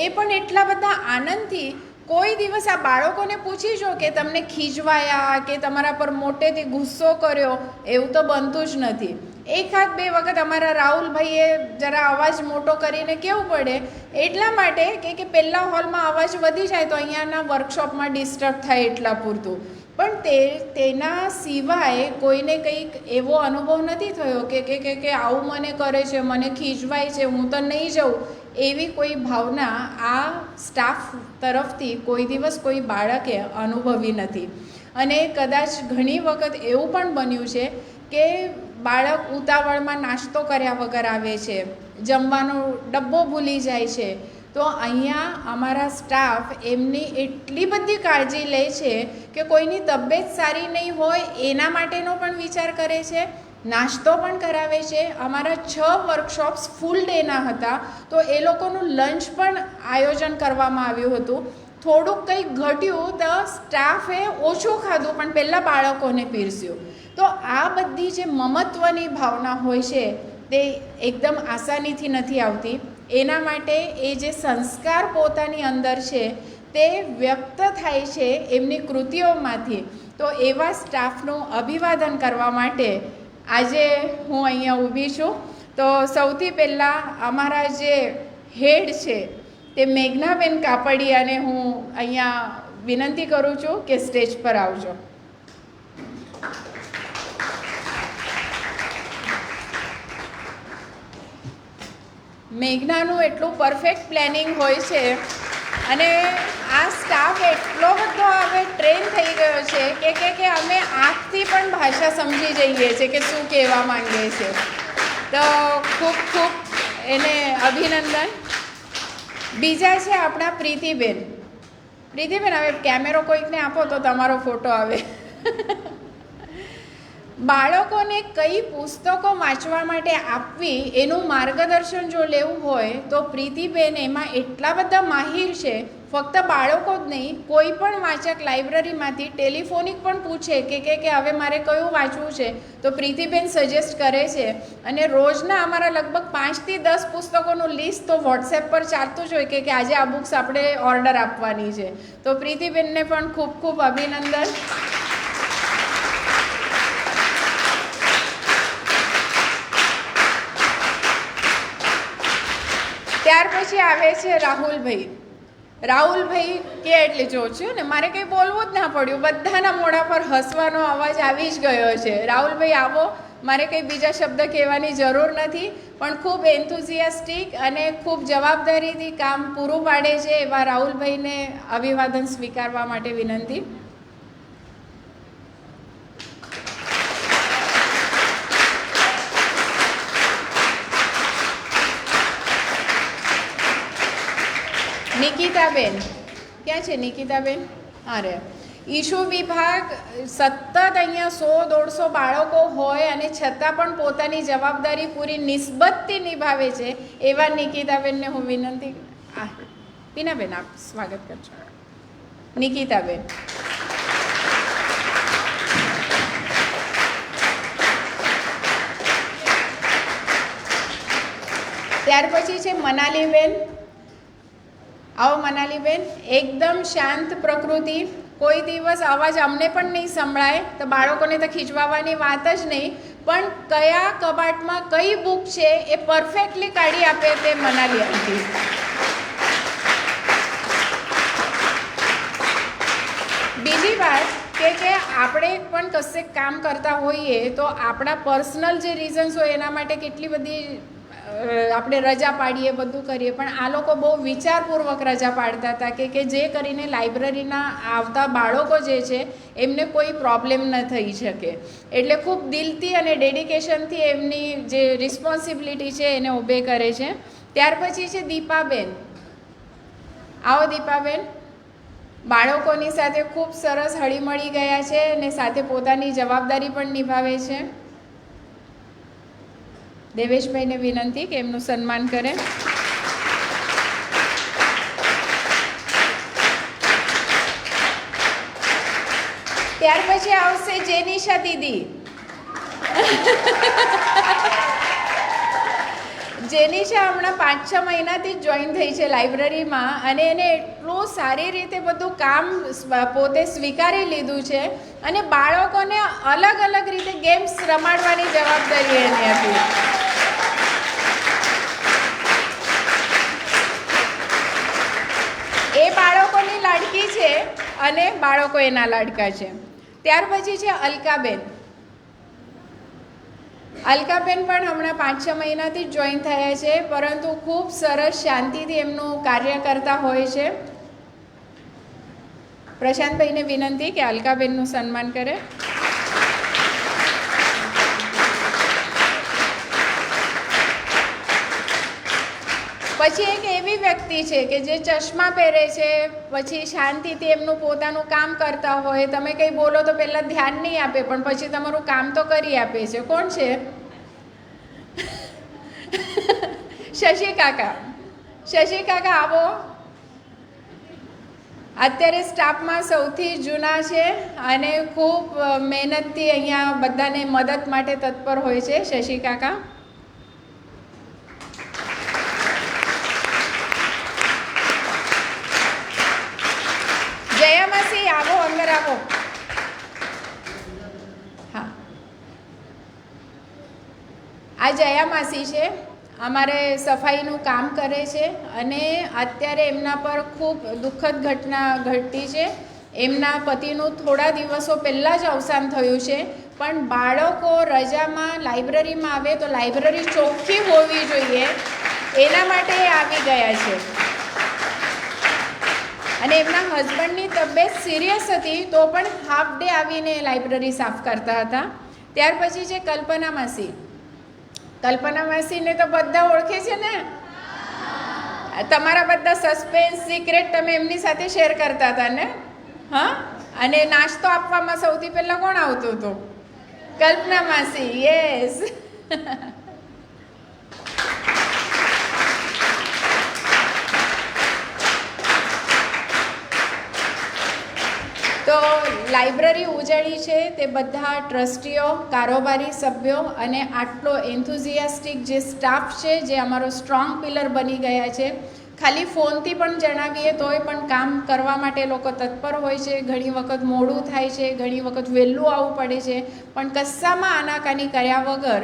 Speaker 4: એ પણ એટલા બધા આનંદથી કોઈ દિવસ આ બાળકોને પૂછી જો કે તમને ખીજવાયા કે તમારા પર મોટેથી ગુસ્સો કર્યો એવું તો બનતું જ નથી. 1-2 વખત અમારા રાહુલભાઈએ જરા અવાજ મોટો કરીને કહેવું પડે એટલા માટે કે પહેલાં હોલમાં અવાજ વધી જાય તો અહીંયાના વર્કશોપમાં ડિસ્ટર્બ થાય એટલા પૂરતું. પણ તેના સિવાય કોઈને કંઈક એવો અનુભવ નથી થયો કે આવું મને કરે છે, મને ખીજવાય છે, હું તો નહીં જાઉં એવી કોઈ ભાવના આ સ્ટાફ તરફથી કોઈ દિવસ કોઈ બાળકે અનુભવી નથી. અને કદાચ ઘણી વખત એવું પણ બન્યું છે કે બાળક ઉતાવળમાં નાસ્તો કર્યા વગર આવે છે, જમવાનો ડબ્બો ભૂલી જાય છે. તો અહીંયા અમારા સ્ટાફ એમની એટલી બધી કાળજી લે છે કે કોઈની તબિયત સારી નહીં હોય એના માટેનો પણ વિચાર કરે છે, નાસ્તો પણ કરાવે છે. અમારા 6 વર્કશોપ્સ ફૂલ ડેના હતા તો એ લોકોનું લંચ પણ આયોજન કરવામાં આવ્યું હતું. થોડુંક કંઈક ઘટ્યું તો સ્ટાફે ઓછું ખાધું પણ પહેલાં બાળકોને પીરસ્યું. તો આ બધી જે મમત્વની ભાવના હોય છે તે એકદમ આસાનીથી નથી આવતી. એના માટે એ જે સંસ્કાર પોતાની અંદર છે તે વ્યક્ત થાય છે એમની કૃતિઓમાંથી. તો એવા સ્ટાફનું અભિવાદન કરવા માટે આજે હું અહીંયા ઊભી છું. તો સૌથી પહેલાં અમારા જે હેડ છે તે મેઘનાબેન કાપડિયાને હું અહીંયા વિનંતી કરું છું કે સ્ટેજ પર આવજો. મેઘનાનું એટલું પરફેક્ટ પ્લાનિંગ હોય છે અને આ સ્ટાફ એટલો બધો હવે ટ્રેન થઈ ગયો છે કે અમે આંખથી પણ ભાષા સમજી જઈએ છીએ કે શું કહેવા માંગે છે. તો ખૂબ ખૂબ એને અભિનંદન. બીજા છે આપણા પ્રીતિબેન. પ્રીતિબેન, હવે કેમેરો કોઈકને આપો તો તમારો ફોટો આવે. બાળકોને કઈ પુસ્તકો વાંચવા માટે આપવી એનું માર્ગદર્શન જો લેવું હોય તો પ્રીતિબેન એમાં એટલા બધા માહિર છે. ફક્ત બાળકો જ નહીં, કોઈ પણ વાંચક લાઇબ્રેરીમાંથી ટેલિફોનિક પણ પૂછે કે હવે મારે કયું વાંચવું છે તો પ્રીતિબેન સજેસ્ટ કરે છે. અને રોજના અમારા લગભગ 5 થી 10 પુસ્તકોનું લિસ્ટ તો વોટ્સએપ પર ચાલતું જ હોય કે આજે આ બુક્સ આપણે ઓર્ડર આપવાની છે. તો પ્રીતિબેનને પણ ખૂબ ખૂબ અભિનંદન. ત્યાર પછી આવે છે રાહુલભાઈ. રાહુલભાઈ કે એટલે જોયું ને, મારે કંઈ બોલવું જ ના પડ્યું, બધાના મોઢા પર હસવાનો અવાજ આવી જ ગયો છે. રાહુલભાઈ આવો, મારે કંઈ બીજા શબ્દ કહેવાની જરૂર નથી, પણ ખૂબ એન્થુઝિયાસ્ટિક અને ખૂબ જવાબદારીથી કામ પૂરું પાડે છે એવા રાહુલભાઈને અભિવાદન સ્વીકારવા માટે વિનંતી. નિકિતાબેન ક્યાં છે? નિકિતાબેન અરે ઈશુ વિભાગ સતત અહીંયા 100-150 બાળકો હોય અને છતાં પણ પોતાની જવાબદારી પૂરી નિસ્બતથી નિભાવે છે એવા નિકિતાબેનને હું વિનંતી. પીનાબેન આપ સ્વાગત કરજો. નિકિતાબેન. ત્યાર પછી છે મનાલીબેન. આવો મનાલીબેન. એકદમ શાંત પ્રકૃતિ, કોઈ દિવસ અવાજ અમને પણ નહીં સંભળાય તો બાળકોને તો ખીજવાવાની વાત જ નહીં, પણ કયા કબાટમાં કઈ બુક છે એ પરફેક્ટલી કાઢી આપે તે મનાલી આંટી. બીજી વાત કે આપણે પણ કશે કામ કરતા હોઈએ તો આપણા પર્સનલ જે રીઝન્સ હોય એના માટે કેટલી બધી આપણે રજા પાડીએ, બધું કરીએ, પણ આ લોકો બહુ વિચારપૂર્વક રજા પાડતા હતા કે જે કરીને લાઇબ્રેરીના આવતા બાળકો જે છે એમને કોઈ પ્રોબ્લેમ ન થઈ શકે. એટલે ખૂબ દિલથી અને ડેડિકેશનથી એમની જે રિસ્પોન્સિબિલિટી છે એને ઊભે કરે છે. ત્યાર પછી છે દીપાબેન. આવો દીપાબેન. બાળકોની સાથે ખૂબ સરસ હળીમળી ગયા છે અને સાથે પોતાની જવાબદારી પણ નિભાવે છે. દેવેશભાઈને વિનંતી કે એમનું સન્માન કરે. ત્યાર પછી આવશે જેનિશા દીદી. જેનિશા હમણાં 5-6 મહિનાથી જ જોઈન થઈ છે લાઇબ્રેરીમાં અને એને એટલું સારી રીતે બધું કામ પોતે સ્વીકારી લીધું છે અને બાળકોને અલગ અલગ રીતે ગેમ્સ રમાડવાની જવાબદારી એને હતી. એ બાળકોની લાડકી છે અને બાળકો એના લાડકા છે. ત્યાર પછી છે અલકાબેન. અલકાબેન પણ હમણાં 5-6 મહિનાથી જ જોઈન થયા છે, પરંતુ ખૂબ સરસ શાંતિથી એમનું કાર્ય કરતા હોય છે. પ્રશાંતભાઈને વિનંતી કે અલકાબેનનું સન્માન કરે. પછી એક એવી વ્યક્તિ છે કે જે ચશ્મા પહેરે છે, પછી શાંતિથી એમનું પોતાનું કામ કરતા હોય, તમે કંઈ બોલો તો પહેલાં ધ્યાન નહીં આપે પણ પછી તમારું કામ તો કરી આપે છે. કોણ છે? શશી કાકા. શશી કાકા આવો. અત્યારે સ્ટાફમાં સૌથી જૂના છે અને ખૂબ મહેનતથી અહીંયા બધાને મદદ માટે તત્પર હોય છે શશી કાકા. જયા માસી આવો, અંદર આવો. હા, આ જયા માસી છે, અમારે સફાઈનું કામ કરે છે અને અત્યારે એમના પર ખૂબ દુઃખદ ઘટના ઘટી છે. એમના પતિનું થોડા દિવસો પહેલાં જ અવસાન થયું છે, પણ બાળકો રજામાં લાઇબ્રેરીમાં આવે તો લાઇબ્રેરી ચોખ્ખી હોવી જોઈએ એના માટે આવી ગયા છે. અને એમના હસબન્ડની તબિયત સિરિયસ હતી તો પણ હાફ ડે આવીને લાઇબ્રેરી સાફ કરતા હતા. ત્યાર પછી છે કલ્પના માસી. કલ્પના માસીને તો બધા ઓળખે છે ને? તમારા બધા સસ્પેન્સ સિક્રેટ તમે એમની સાથે શેર કરતા હતા ને? હા. અને નાસ્તો આપવામાં સૌથી પહેલાં કોણ આવતું હતું? કલ્પના માસી. યસ. તો લાઇબ્રેરી ઉજળી છે તે બધા ટ્રસ્ટીઓ, કારોબારી સભ્યો અને આટલો એન્થુઝિયાસ્ટિક જે સ્ટાફ છે જે અમારો સ્ટ્રોંગ પિલર બની ગયા છે. ખાલી ફોનથી પણ જણાવીએ તોય પણ કામ કરવા માટે લોકો તત્પર હોય છે. ઘણી વખત મોડું થાય છે, ઘણી વખત વહેલું આવવું પડે છે, પણ કશામાં આનાકાની કર્યા વગર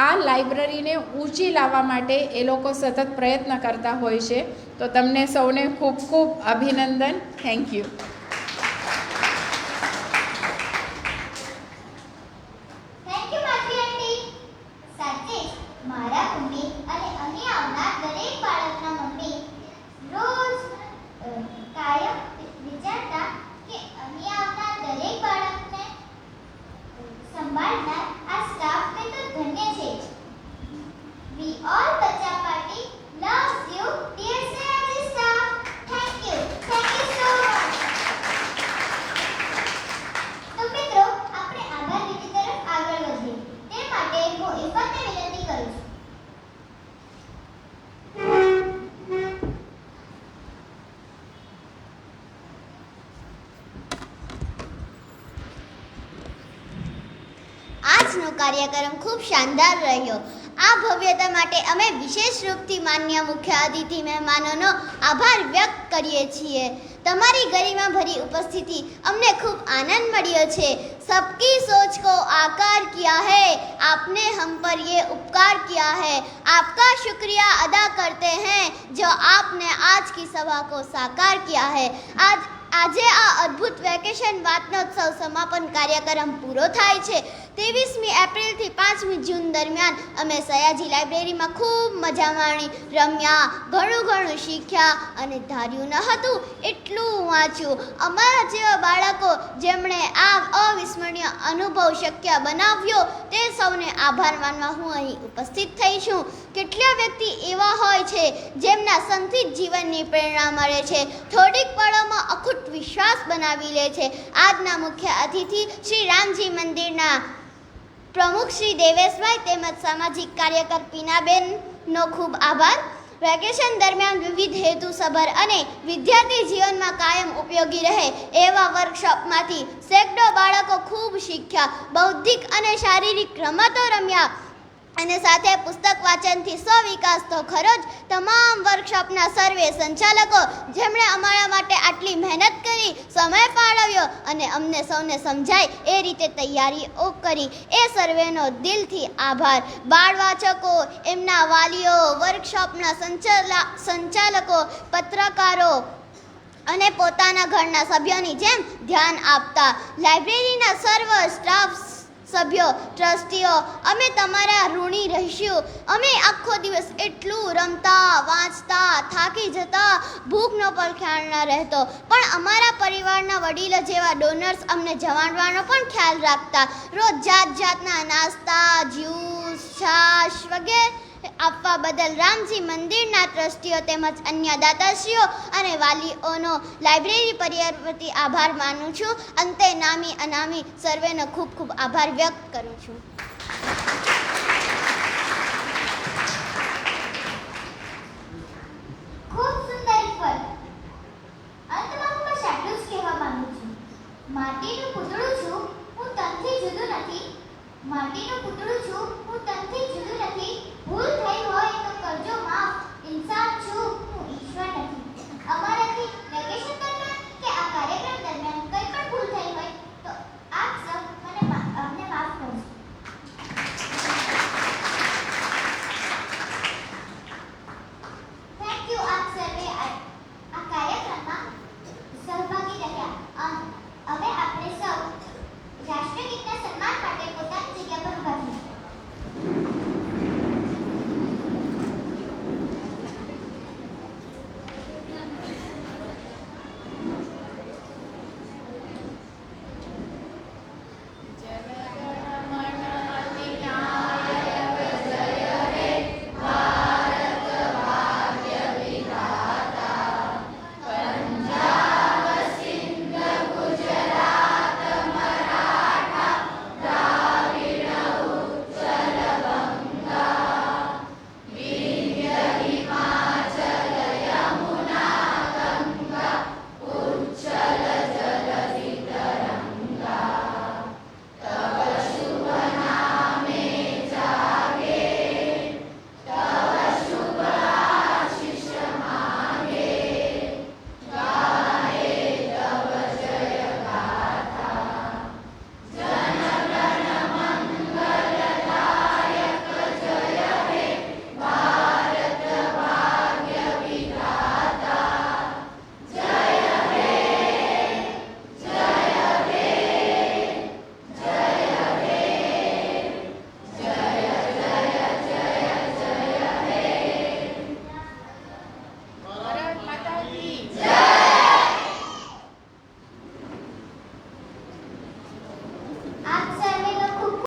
Speaker 4: આ લાઇબ્રેરીને ઊંચી લાવવા માટે એ લોકો સતત પ્રયત્ન કરતા હોય છે. તો તમને સૌને ખૂબ ખૂબ અભિનંદન. Thank you.
Speaker 1: કાર્યક્રમ ખૂબ શાનદાર રહ્યો. આ ભવ્યતા માટે અમે વિશેષ રૂપથી માન્ય મુખ્ય અતિથિ મહેમાનોનો આભાર વ્યક્ત કરીએ છીએ. તમારી ગરિમાભરી ઉપસ્થિતિ અમને ખૂબ આનંદ મળ્યો છે. सबकी सोच को आकार किया है, आपने हम पर ये उपकार किया है. आपका शुक्रिया अदा करते हैं जो आपने आज की सभा को साकार किया है. આજે આ અદ્ભુત વેકેશન વાતનોત્સવ સમાપન કાર્યક્રમ પૂરો થાય છે. 23મી એપ્રિલથી 5મી જૂન દરમિયાન અમે સયાજી લાઇબ્રેરીમાં ખૂબ મજા માણી, રમ્યા, ઘણું શીખ્યા અને ધાર્યું ન હતું એટલું વાંચ્યું. અમારા જેવા બાળકો જેમણે આ અવિસ્મરણીય અનુભવ શક્ય બનાવ્યો તે સૌને આભાર માનવા હું અહીં ઉપસ્થિત થઈ છું. કેટલા વ્યક્તિ એવા હોય છે જેમના સંતિત જીવનની પ્રેરણા મળે છે, થોડીક પળોમાં અખૂટ વિશ્વાસ બનાવી લે છે. આજના મુખ્ય અતિથિ શ્રી રામજી મંદિરના પ્રમુખ શ્રી દેવેશભાઈ તેમજ સામાજિક કાર્યકર પીનાબેનનો ખૂબ આભાર. વેકેશન દરમિયાન વિવિધ હેતુસભર અને વિદ્યાર્થી જીવનમાં કાયમ ઉપયોગી રહે એવા વર્કશોપમાંથી સેંકડો બાળકો ખૂબ શીખ્યા, બૌદ્ધિક અને શારીરિક રમતો રમ્યા અને સાથે પુસ્તક વાંચનથી સ્વવિકાસ તો ખરો જ. તમામ વર્કશોપના સર્વે સંચાલકો જેમણે અમારા માટે આટલી મહેનત કરી, સમય ફાળવ્યો અને અમને સૌને સમજાય એ રીતે તૈયારીઓ કરી, એ સર્વેનો દિલથી આભાર. બાળ વાચકો, એમના વાલીઓ, વર્કશોપના સંચાલકો, પત્રકારો અને પોતાના ઘરના સભ્યોની જેમ ધ્યાન આપતા લાઇબ્રેરીના સર્વ સ્ટાફ સભ્યો, ટ્રસ્ટીઓ, અમે તમારા ઋણી રહીશું. અમે આખો દિવસ એટલું રમતા, વાંચતા, થાકી જતા, ભૂખનો પણ ખ્યાલ ન રહેતો, પણ અમારા પરિવારના વડીલો જેવા ડોનર્સ અમને જમાડવાનો પણ ખ્યાલ રાખતા. રોજ જાતના નાસ્તા, જ્યુસ, છાશ વગેરે આપવા બદલ રામજી મંદિરના ટ્રસ્ટીઓ તેમજ અન્ય દાતાશ્રીઓ અને વાલીઓનો લાઇબ્રેરી પરિવાર વતી આભાર માનું છું. અંતે નામી અનામી સર્વેનો ખૂબ ખૂબ આભાર વ્યક્ત કરું છું. ખૂબ સુંદર પદ. અંતમાં હું બસ આટલું જ કહેવા માંગુ છું. માટીનું પૂતળું છું, હું તનથી જુદું નથી. માટીનું પૂતળું